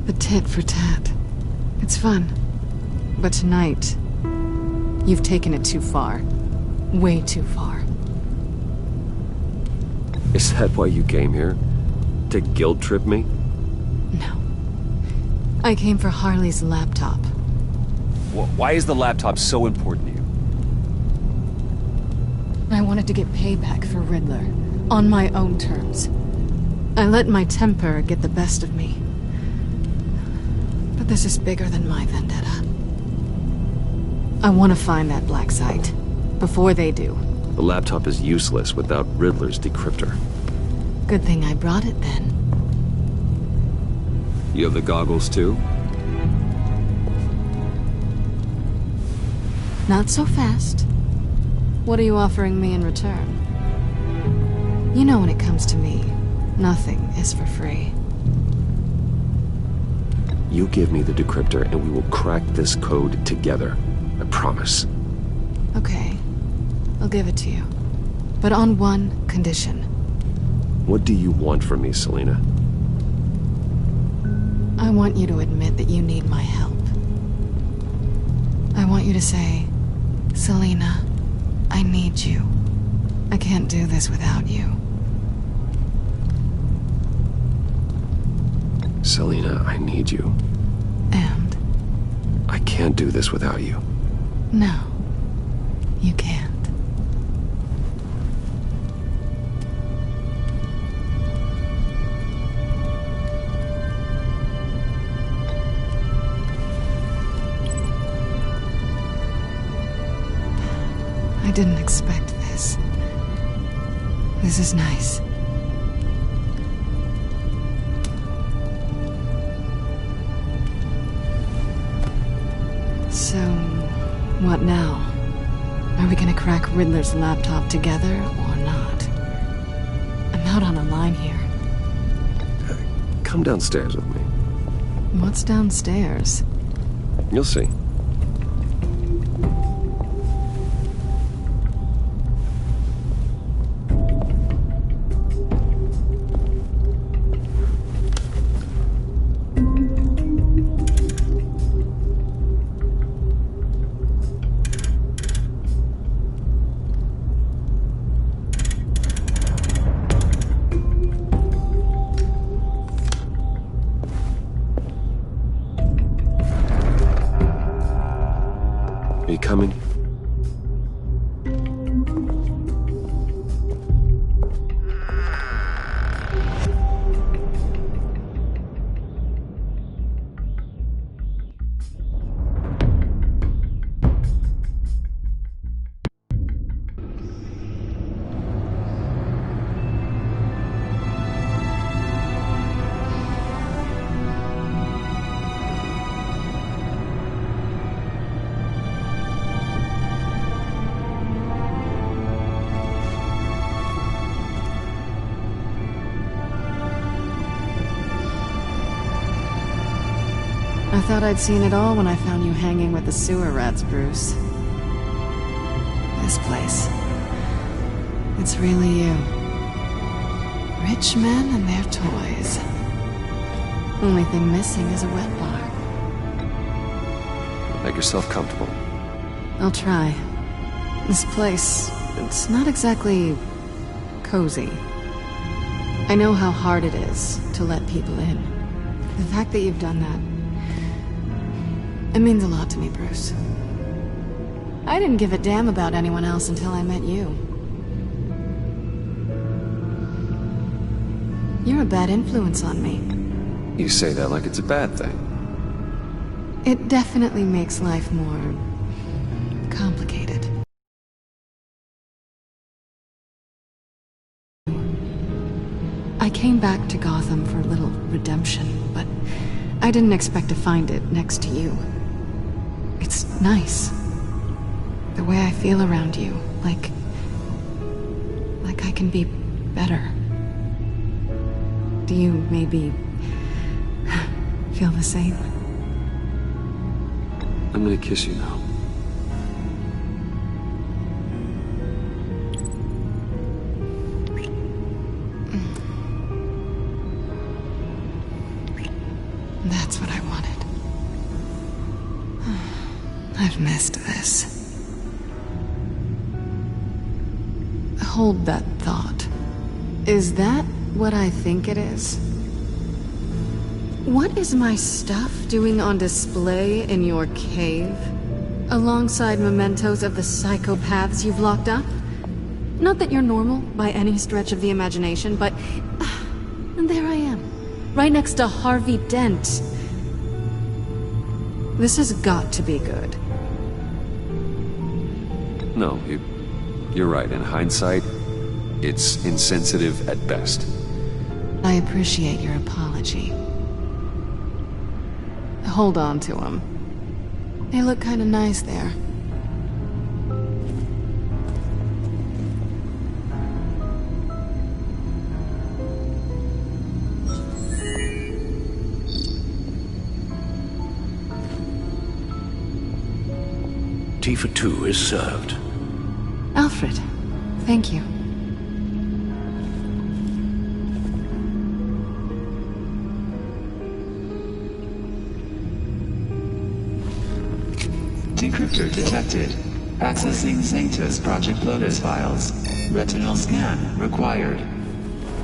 The tit for tat. It's fun. But tonight, you've taken it too far. Way too far. Is that why you came here? To guilt trip me? No. I came for Harley's laptop. Why is the laptop so important to you? I wanted to get payback for Riddler, on my own terms. I let my temper get the best of me. But this is bigger than my vendetta. I want to find that black site, before they do. The laptop is useless without Riddler's decryptor. Good thing I brought it then. You have the goggles too? Not so fast. What are you offering me in return? You know when it comes to me, nothing is for free. You give me the decryptor and we will crack this code together. I promise. Okay. I'll give it to you. But on one condition. What do you want from me, Selina? I want you to admit that you need my help. I want you to say, Selina, I need you. I can't do this without you. Selina, I need you. And? I can't do this without you. No, you can't. I didn't expect this. This is nice. So, what now? Are we gonna crack Riddler's laptop together or not? I'm out on a line here. Come downstairs with me. What's downstairs? You'll see. Are you coming? I thought I'd seen it all when I found you hanging with the sewer rats, Bruce. This place. It's really you. Rich men and their toys. Only thing missing is a wet bar. Make yourself comfortable. I'll try. This place, it's not exactly cozy. I know how hard it is to let people in. The fact that you've done that, it means a lot to me, Bruce. I didn't give a damn about anyone else until I met you. You're a bad influence on me. You say that like it's a bad thing. It definitely makes life more complicated. I came back to Gotham for a little redemption, but I didn't expect to find it next to you. It's nice. The way I feel around you, like I can be better. Do you maybe feel the same? I'm gonna kiss you now. That's what I wanted. I've missed this. Hold that thought. Is that what I think it is? What is my stuff doing on display in your cave? Alongside mementos of the psychopaths you've locked up? Not that you're normal by any stretch of the imagination, but... and there I am, right next to Harvey Dent. This has got to be good. No, you're right. In hindsight, it's insensitive at best. I appreciate your apology. Hold on to them. They look kind of nice there. Tea for two is served. Alfred, thank you. Decryptor detected. Accessing Sanctus Project Lotus files. Retinal scan required.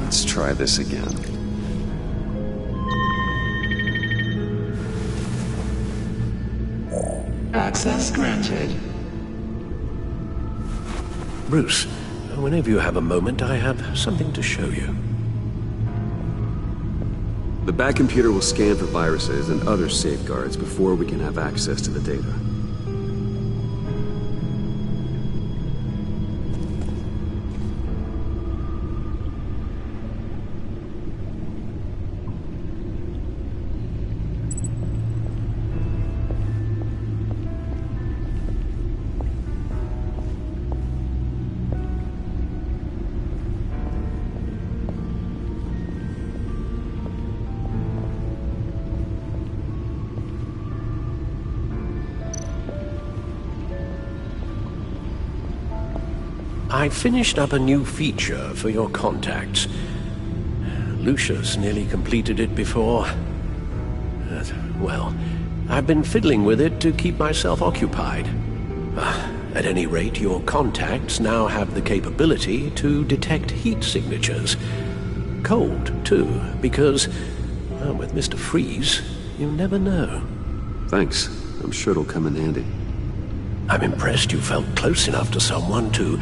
Let's try this again. Access granted. Bruce, whenever you have a moment, I have something to show you. The back computer will scan for viruses and other safeguards before we can have access to the data. I finished up a new feature for your contacts. Lucius nearly completed it before. Well, I've been fiddling with it to keep myself occupied. At any rate, your contacts now have the capability to detect heat signatures. Cold, too, because, well, with Mr. Freeze, you never know. Thanks. I'm sure it'll come in handy. I'm impressed you felt close enough to someone to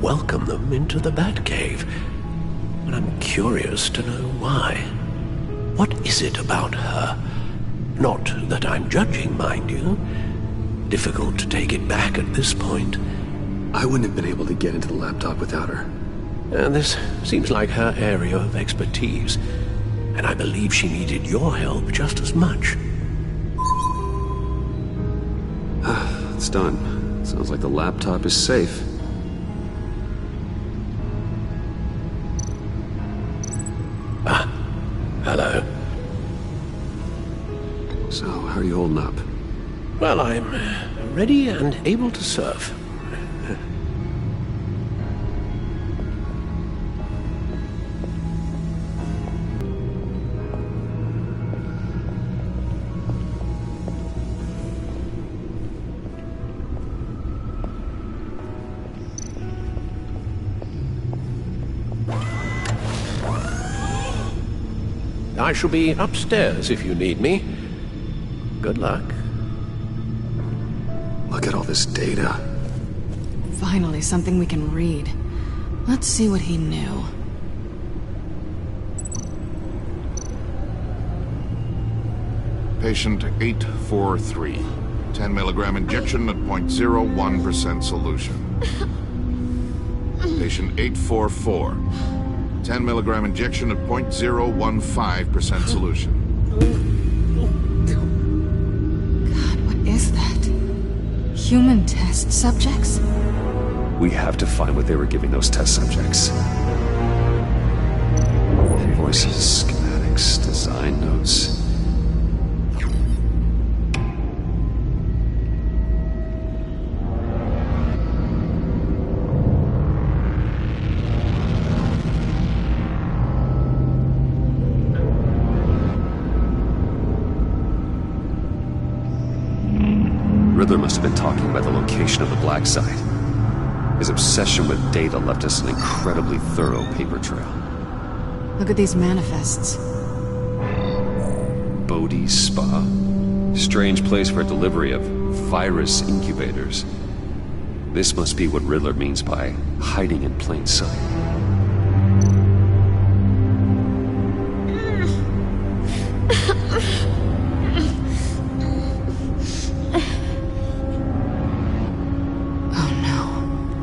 welcome them into the Batcave. But I'm curious to know why. What is it about her? Not that I'm judging, mind you. Difficult to take it back at this point. I wouldn't have been able to get into the laptop without her. This seems like her area of expertise, and I believe she needed your help just as much. It's done. Sounds like the laptop is safe. Hello. So, how are you holding up? Well, I'm ready and able to serve. I shall be upstairs if you need me. Good luck. Look at all this data. Finally, something we can read. Let's see what he knew. Patient 843. 10 milligram injection at 0.01% solution. Patient 844. 10 milligram injection at 0.015% solution. God, what is that? Human test subjects? We have to find what they were giving those test subjects. Invoices, schematics, design notes. Riddler must have been talking about the location of the black site. His obsession with data left us an incredibly thorough paper trail. Look at these manifests. Bodhi's Spa? Strange place for a delivery of virus incubators. This must be what Riddler means by hiding in plain sight.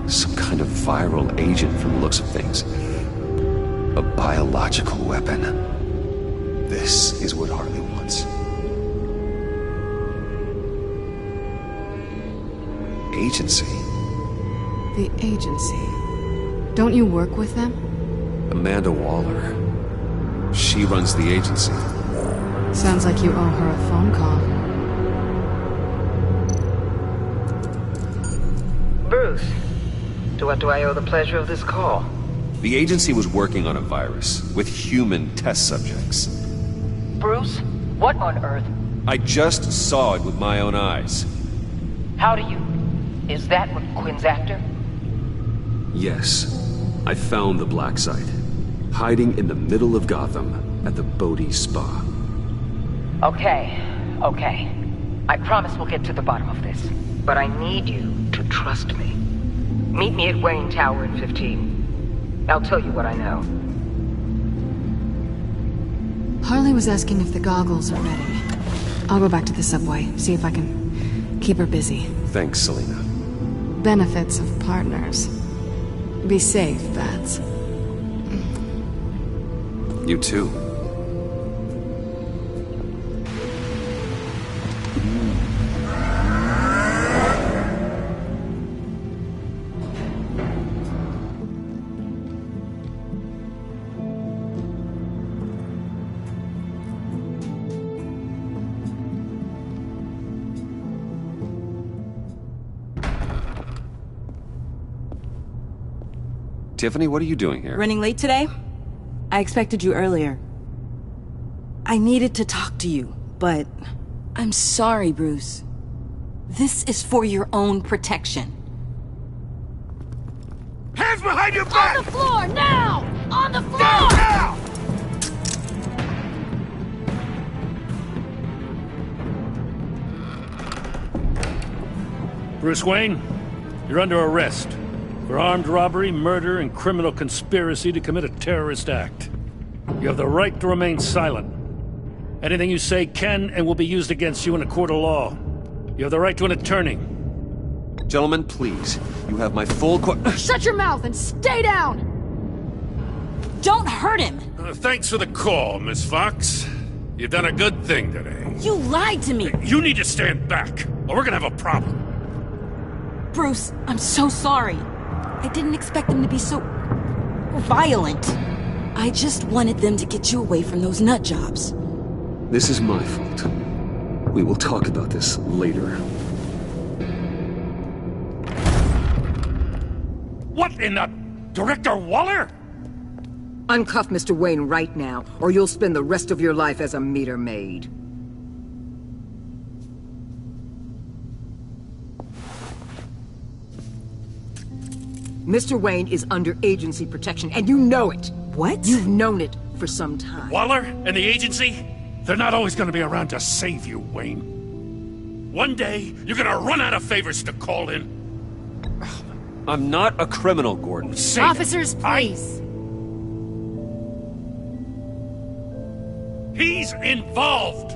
Some kind of viral agent from the looks of things. A biological weapon. This is what Harley wants. Agency? The agency. Don't you work with them? Amanda Waller. She runs the agency. Sounds like you owe her a phone call. Bruce, to what do I owe the pleasure of this call? The agency was working on a virus with human test subjects. Bruce, what on earth? I just saw it with my own eyes. How do you... Is that what Quinn's after? Yes. I found the black site. Hiding in the middle of Gotham at the Bodhi Spa. Okay. I promise we'll get to the bottom of this. But I need you to trust me. Meet me at Wayne Tower in 15. I'll tell you what I know. Harley was asking if the goggles are ready. I'll go back to the subway, see if I can keep her busy. Thanks, Selina. Benefits of partners. Be safe, Bats. You too. Tiffany, what are you doing here? Running late today? I expected you earlier. I needed to talk to you, but... I'm sorry, Bruce. This is for your own protection. Hands behind your back! On the floor, now! On the floor! Now! Bruce Wayne, you're under arrest for armed robbery, murder, and criminal conspiracy to commit a terrorist act. You have the right to remain silent. Anything you say can and will be used against you in a court of law. You have the right to an attorney. Gentlemen, please. You have my full Shut your mouth and stay down! Don't hurt him! Thanks for the call, Miss Fox. You've done a good thing today. You lied to me! You need to stand back, or we're gonna have a problem. Bruce, I'm so sorry. I didn't expect them to be so... violent. I just wanted them to get you away from those nut jobs. This is my fault. We will talk about this later. What in the... Director Waller? Uncuff Mr. Wayne right now, or you'll spend the rest of your life as a meter maid. Mr. Wayne is under agency protection, and you know it. What? You've known it for some time. Waller and the agency? They're not always gonna be around to save you, Wayne. One day, you're gonna run out of favors to call in. I'm not a criminal, Gordon. Officers, please. He's involved!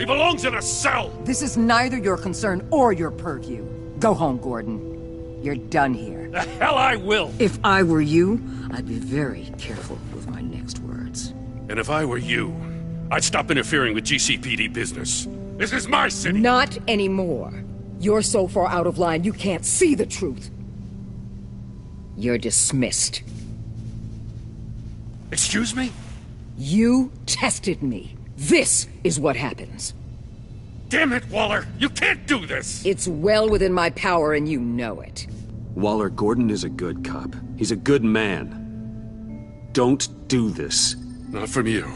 He belongs in a cell! This is neither your concern or your purview. Go home, Gordon. You're done here. The hell I will! If I were you, I'd be very careful with my next words. And if I were you, I'd stop interfering with GCPD business. This is my city! Not anymore. You're so far out of line, you can't see the truth. You're dismissed. Excuse me? You tested me. This is what happens. Damn it, Waller! You can't do this! It's well within my power and you know it. Waller, Gordon is a good cop. He's a good man. Don't do this. Not from you.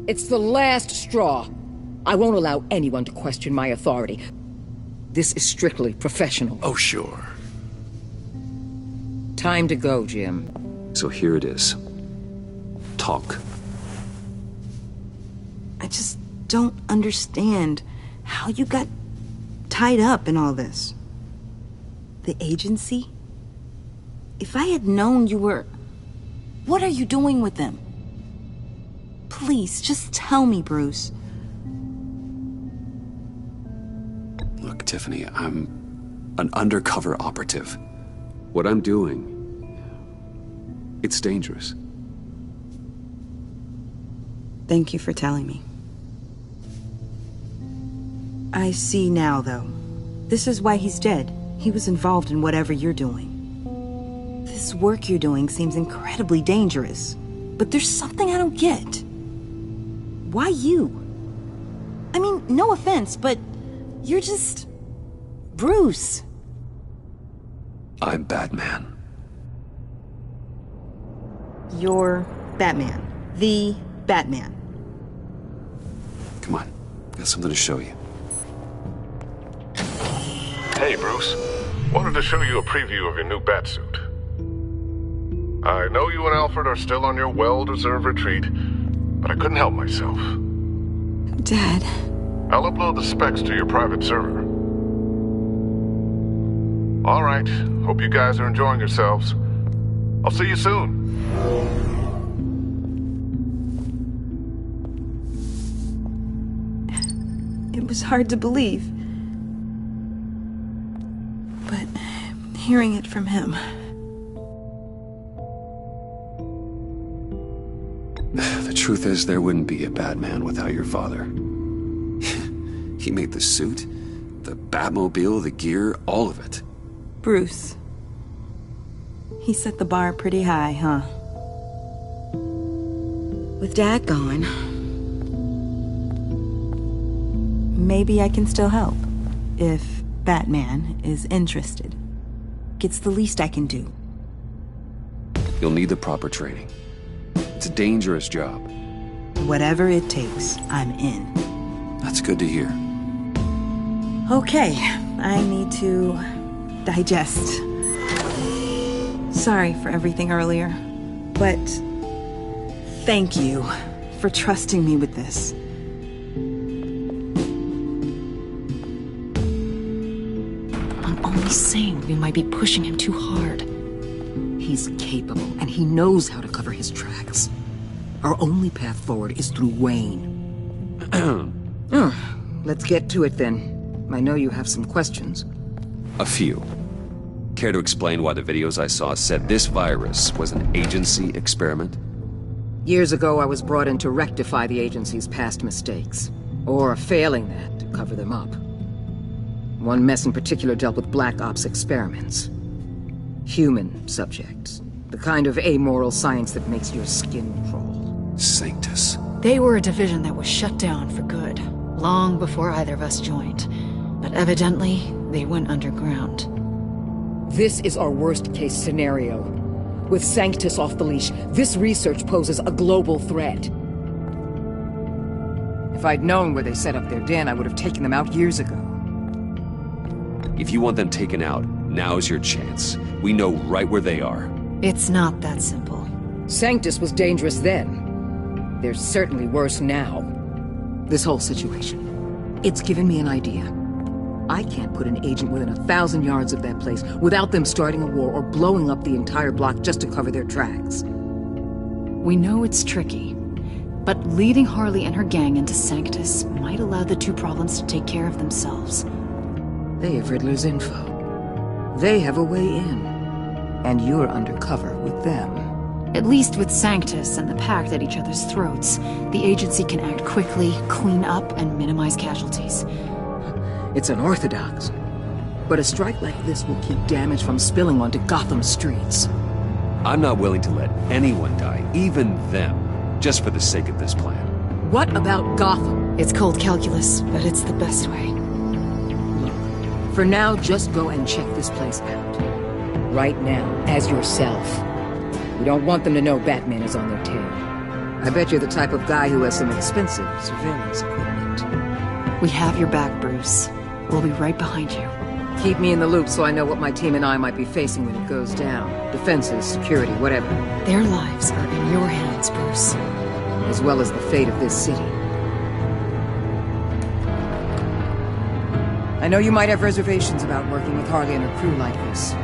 It's the last straw. I won't allow anyone to question my authority. This is strictly professional. Oh, sure. Time to go, Jim. So here it is. Talk. I just don't understand how you got tied up in all this. The agency? If I had known you were... What are you doing with them? Please, just tell me, Bruce. Look, Tiffany, I'm an undercover operative. What I'm doing, it's dangerous. Thank you for telling me. I see now, though. This is why he's dead. He was involved in whatever you're doing. This work you're doing seems incredibly dangerous. But there's something I don't get. Why you? I mean, no offense, but you're just... Bruce. I'm Batman. You're Batman. The Batman. Come on, got something to show you. Hey, Bruce. Wanted to show you a preview of your new Batsuit. I know you and Alfred are still on your well-deserved retreat, but I couldn't help myself. Dad. I'll upload the specs to your private server. All right. Hope you guys are enjoying yourselves. I'll see you soon. It was hard to believe. But hearing it from him... The truth is, there wouldn't be a Batman without your father. He made the suit, the Batmobile, the gear, all of it. Bruce. He set the bar pretty high, huh? With Dad gone... maybe I can still help. If Batman is interested. It's the least I can do. You'll need the proper training. It's a dangerous job. Whatever it takes, I'm in. That's good to hear. Okay, I need to digest. Sorry for everything earlier, but thank you for trusting me with this. I'm only saying we might be pushing him too hard. He's capable, and he knows how to cover his tracks. Our only path forward is through Wayne. Let's get to it then. I know you have some questions. A few. Care to explain why the videos I saw said this virus was an agency experiment? Years ago, I was brought in to rectify the agency's past mistakes. Or failing that, to cover them up. One mess in particular dealt with Black Ops experiments. Human subjects. The kind of amoral science that makes your skin crawl. Sanctus. They were a division that was shut down for good, long before either of us joined. But evidently, they went underground. This is our worst-case scenario. With Sanctus off the leash, this research poses a global threat. If I'd known where they set up their den, I would have taken them out years ago. If you want them taken out, now's your chance. We know right where they are. It's not that simple. Sanctus was dangerous then. They're certainly worse now. This whole situation, it's given me an idea. I can't put an agent within 1,000 yards of that place without them starting a war or blowing up the entire block just to cover their tracks. We know it's tricky, but leading Harley and her gang into Sanctus might allow the two problems to take care of themselves. They have Riddler's info. They have a way in. And you're undercover with them. At least with Sanctus and the Pact at each other's throats, the agency can act quickly, clean up, and minimize casualties. It's unorthodox. But a strike like this will keep damage from spilling onto Gotham streets. I'm not willing to let anyone die, even them, just for the sake of this plan. What about Gotham? It's cold calculus, but it's the best way. For now, just go and check this place out. Right now, as yourself. We don't want them to know Batman is on their tail. I bet you're the type of guy who has some expensive surveillance equipment. We have your back, Bruce. We'll be right behind you. Keep me in the loop so I know what my team and I might be facing when it goes down. Defenses, security, whatever. Their lives are in your hands, Bruce. As well as the fate of this city. I know you might have reservations about working with Harley and her crew like this.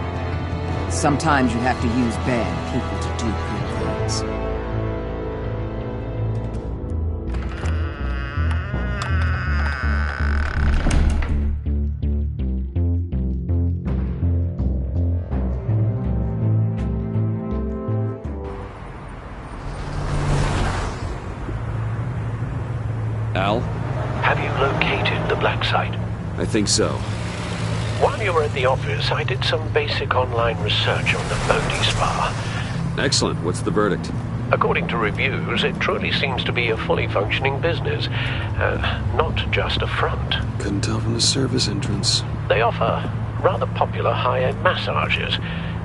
Sometimes you have to use bad people to do good things. Al? Have you located the black site? I think so. While you were at the office, I did some basic online research on the Bodhi Spa. Excellent. What's the verdict? According to reviews, it truly seems to be a fully functioning business, not just a front. Couldn't tell from the service entrance. They offer rather popular high-end massages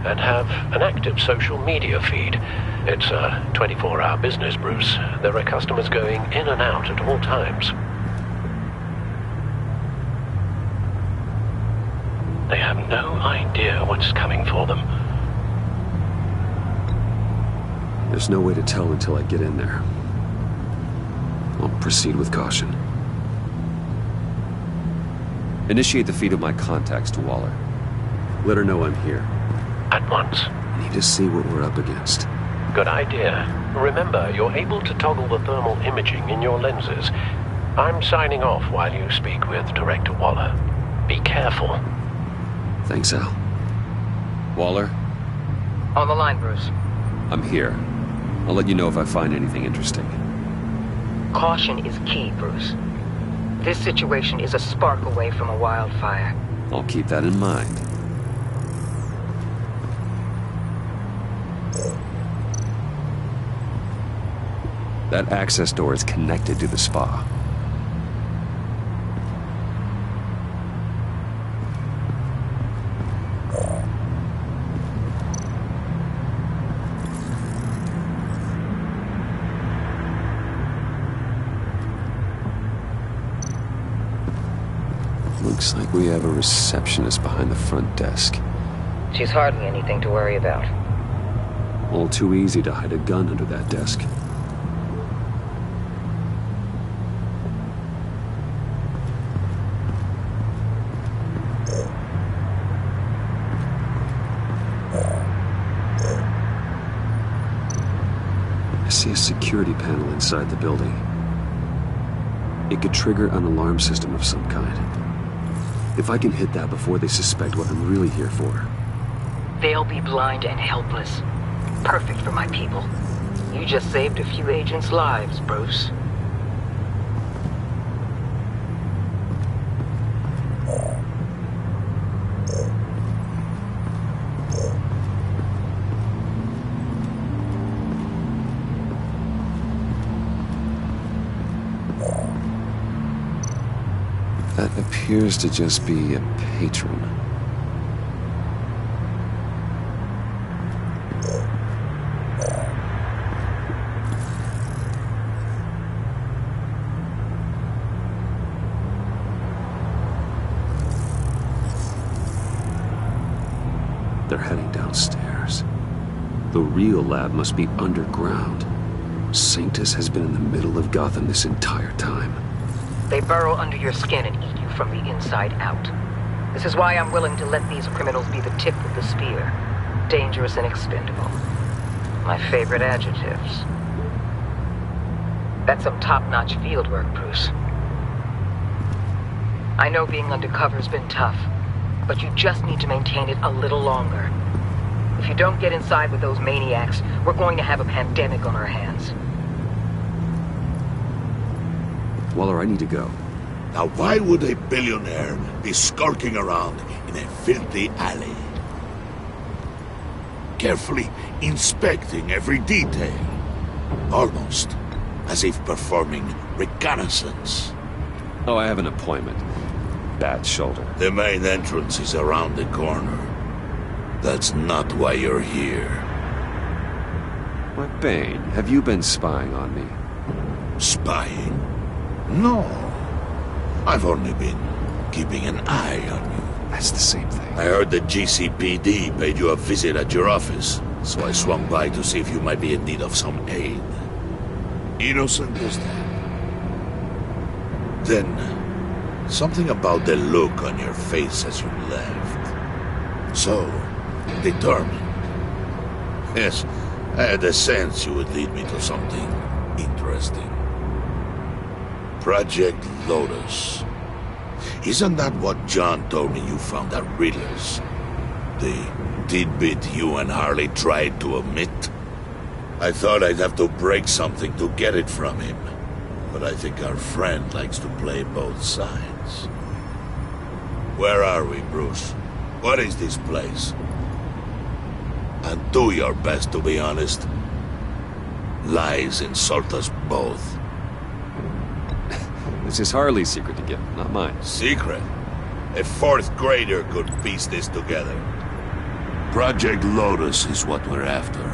and have an active social media feed. It's a 24-hour business, Bruce. There are customers going in and out at all times. They have no idea what's coming for them. There's no way to tell until I get in there. I'll proceed with caution. Initiate the feed of my contacts to Waller. Let her know I'm here. At once. I need to see what we're up against. Good idea. Remember, you're able to toggle the thermal imaging in your lenses. I'm signing off while you speak with Director Waller. Be careful. Thanks, Al. Waller? On the line, Bruce. I'm here. I'll let you know if I find anything interesting. Caution is key, Bruce. This situation is a spark away from a wildfire. I'll keep that in mind. That access door is connected to the spa. Looks like we have a receptionist behind the front desk. She's hardly anything to worry about. All too easy to hide a gun under that desk. I see a security panel inside the building. It could trigger an alarm system of some kind. If I can hit that before they suspect what I'm really here for. They'll be blind and helpless. Perfect for my people. You just saved a few agents' lives, Bruce. That appears to just be a patron. They're heading downstairs. The real lab must be underground. Sanctus has been in the middle of Gotham this entire time. They burrow under your skin and eat you from the inside out. This is why I'm willing to let these criminals be the tip of the spear. Dangerous and expendable. My favorite adjectives. That's some top-notch field work, Bruce. I know being undercover's been tough, but you just need to maintain it a little longer. If you don't get inside with those maniacs, we're going to have a pandemic on our hands. Waller, I need to go. Now why would a billionaire be skulking around in a filthy alley? Carefully inspecting every detail. Almost as if performing reconnaissance. Oh, I have an appointment. Bad shoulder. The main entrance is around the corner. That's not why you're here. Why, Bane, have you been spying on me? Spying? No. I've only been keeping an eye on you. That's the same thing. I heard the GCPD paid you a visit at your office, so I swung by to see if you might be in need of some aid. Innocent as that. Then, Something about the look on your face as you left. So, determined. Yes, I had a sense you would lead me to something interesting. Project Lotus. Isn't that what John told me you found at Riddler's? The tidbit you and Harley tried to omit? I thought I'd have to break something to get it from him. But I think our friend likes to play both sides. Where are we, Bruce? What is this place? And do your best to be honest. Lies insult us both. This is Harley's secret to get, not mine. Secret? A fourth grader could piece this together. Project Lotus is what we're after.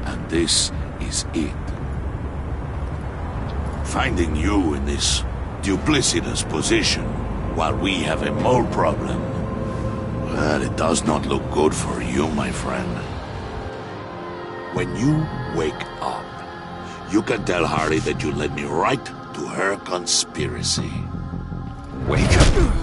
And this is it. Finding you in this duplicitous position while we have a mole problem. Well, it does not look good for you, my friend. When you wake up, you can tell Harley that you led me right to her conspiracy. Wake up!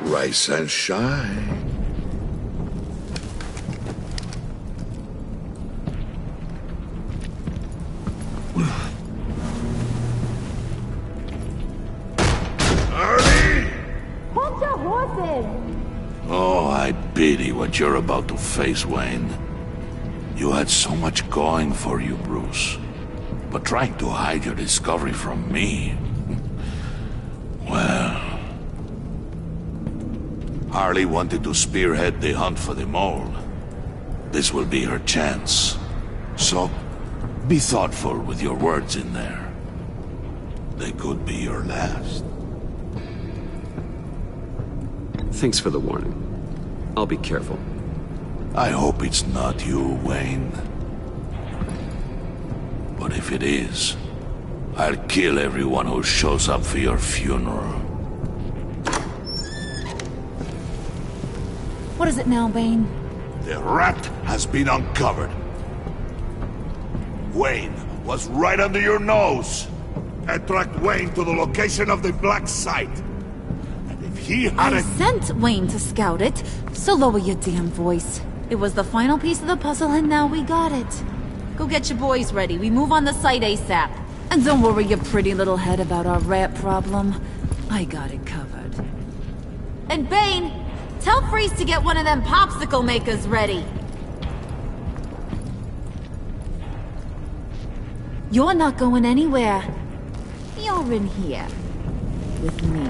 Rise and shine. Harley! Hold your horses! Oh, I pity what you're about to face, Wayne. You had so much going for you, Bruce. But trying to hide your discovery from me... well... Harley wanted to spearhead the hunt for the mole. This will be her chance. So, be thoughtful with your words in there. They could be your last. Thanks for the warning. I'll be careful. I hope it's not you, Wayne. But if it is, I'll kill everyone who shows up for your funeral. What is it now, Bane? The rat has been uncovered. Wayne was right under your nose. I tracked Wayne to the location of the black site. And if he I hadn't... sent Wayne to scout it, so lower your damn voice. It was the final piece of the puzzle and now we got it. Go get your boys ready. We move on the site ASAP. And don't worry your pretty little head about our rat problem. I got it covered. And Bane, tell Freeze to get one of them popsicle makers ready. You're not going anywhere. You're in here. With me.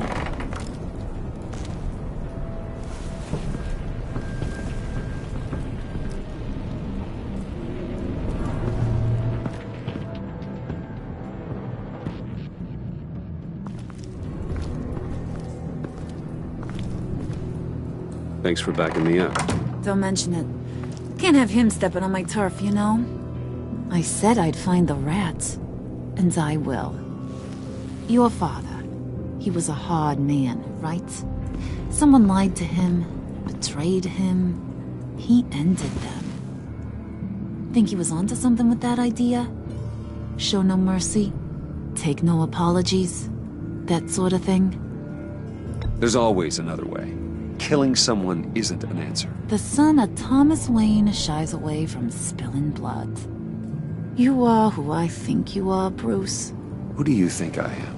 Thanks for backing me up. Don't mention it. Can't have him stepping on my turf, you know? I said I'd find the rats. And I will. Your father. He was a hard man, right? Someone lied to him, betrayed him. He ended them. Think he was onto something with that idea? Show no mercy? Take no apologies? That sort of thing? There's always another way. Killing someone isn't an answer. The son of Thomas Wayne shies away from spilling blood. You are who I think you are, Bruce. Who do you think I am?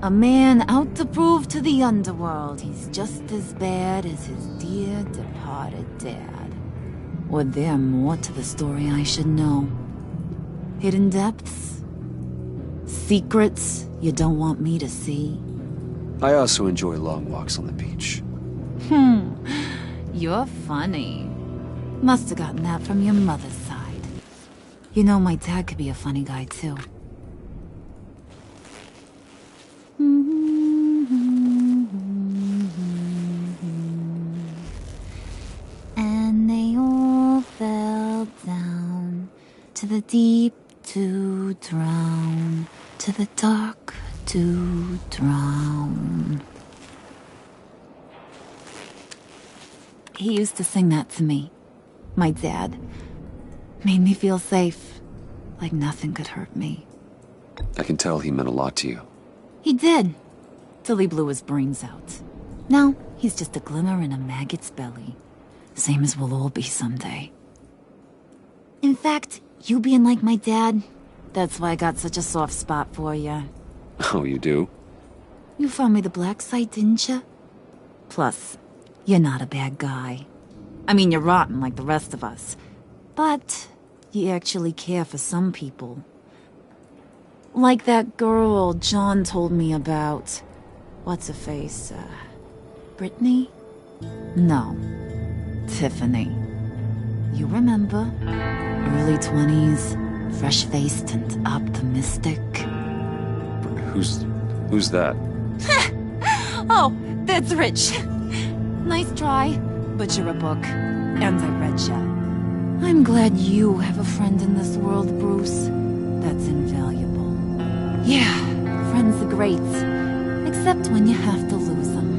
A man out to prove to the underworld he's just as bad as his dear departed dad. Or there more to the story I should know? Hidden depths? Secrets you don't want me to see? I also enjoy long walks on the beach. You're funny. Must have gotten that from your mother's side. You know my dad could be a funny guy, too. And they all fell down to the deep to drown, to the dark to drown. He used to sing that to me. My dad. Made me feel safe. Like nothing could hurt me. I can tell he meant a lot to you. He did. Till he blew his brains out. Now, he's just a glimmer in a maggot's belly. Same as we'll all be someday. In fact, you being like my dad, that's why I got such a soft spot for you. Oh, you do? You found me the black site, didn't you? Plus, you're not a bad guy. I mean, you're rotten like the rest of us. But you actually care for some people. Like that girl John told me about. What's her face? Brittany? No. Tiffany. You remember? Early 20s, fresh-faced and optimistic. Who's that? Oh, that's Rich. Nice try, but you're a book, and I read ya. I'm glad you have a friend in this world, Bruce. That's invaluable. Yeah, friends are great, except when you have to lose them.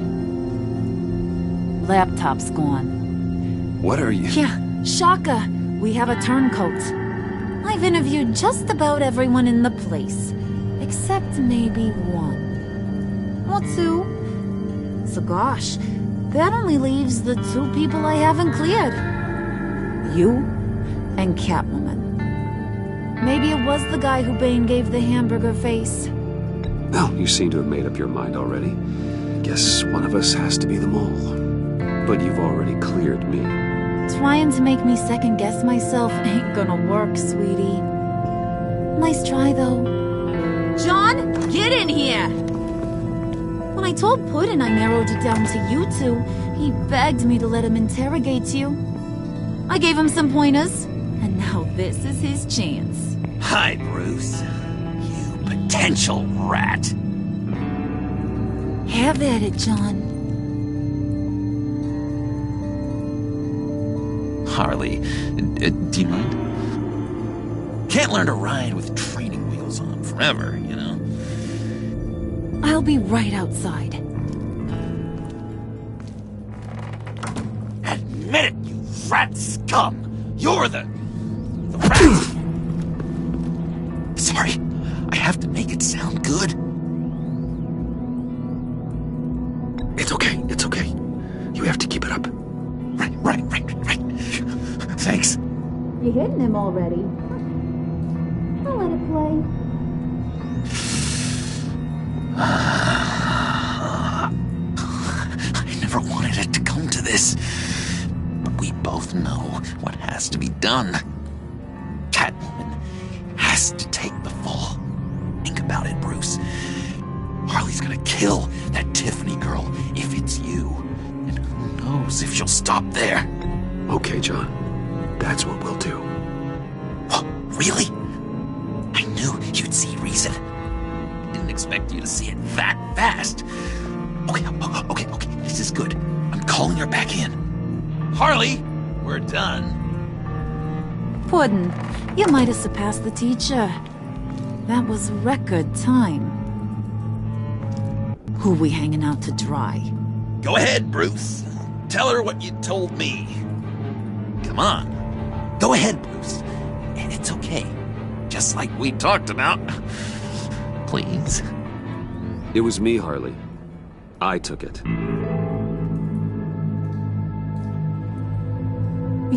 Laptop's gone. What are you... Yeah, shocker. We have a turncoat. I've interviewed just about everyone in the place, except maybe one. Or two. So gosh, that only leaves the two people I haven't cleared. You and Catwoman. Maybe it was the guy who Bane gave the hamburger face. Well, you seem to have made up your mind already. Guess one of us has to be the mole. But you've already cleared me. Trying to make me second-guess myself ain't gonna work, sweetie. Nice try, though. John, get in here! When I told Puddin' I narrowed it down to you two, he begged me to let him interrogate you. I gave him some pointers, and now this is his chance. Hi, Bruce. You potential rat. Have at it, John. Harley, do you mind? Can't learn to ride with training wheels on forever, you know? I'll be right outside. Admit it, you rat scum! You're the rat! Sorry, I have to make it sound good. It's okay, it's okay. You have to keep it up. Right. Thanks. You hitting him already? I'll let it play. I never wanted it to come to this. But we both know what has to be done. Catwoman has to take the fall. Think about it, Bruce. Harley's gonna kill that Tiffany girl if it's you. And who knows if she'll stop there. Okay, John. That's what we'll do. Oh, really? I knew you'd see reason. Didn't expect you to see it that fast. Okay, this is good. I'm calling her back in. Harley, we're done. Puddin', you might have surpassed the teacher. That was record time. Who we hanging out to dry? Go ahead, Bruce. Tell her what you told me. Come on. Go ahead, Bruce. It's okay. Just like we talked about. Please. It was me, Harley. I took it.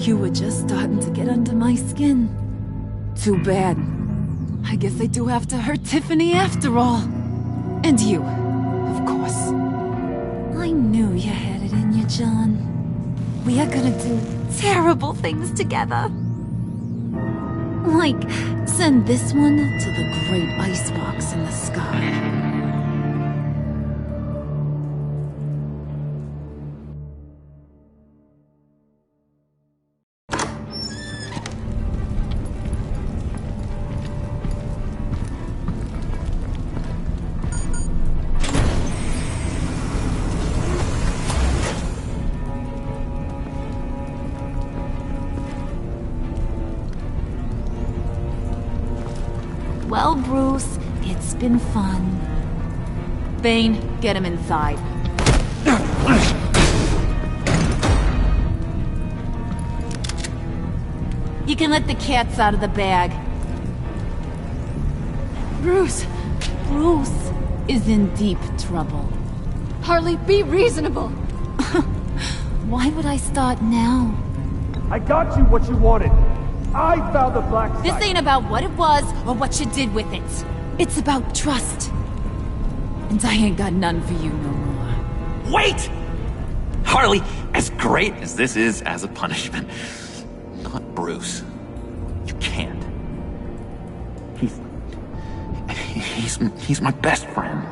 You were just starting to get under my skin. Too bad. I guess I do have to hurt Tiffany after all. And you, of course. I knew you had it in you, John. We are gonna do terrible things together. Like, send this one to the great icebox in the sky. Well, Bruce, it's been fun. Bane, get him inside. You can let the cats out of the bag. Bruce! Bruce is in deep trouble. Harley, be reasonable! Why would I start now? I got you what you wanted. I found the black site. This ain't about what it was or what you did with it. It's about trust. And I ain't got none for you no more. Wait! Harley, as great as this is as a punishment, not Bruce. You can't. He's my best friend.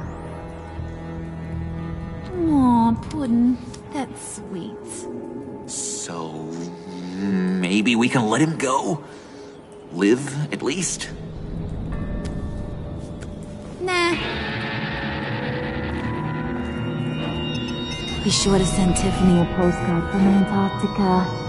Aw, Puddin'. That's sweet. So, maybe we can let him go? Live, at least? Nah. Be sure to send Tiffany a postcard from Antarctica.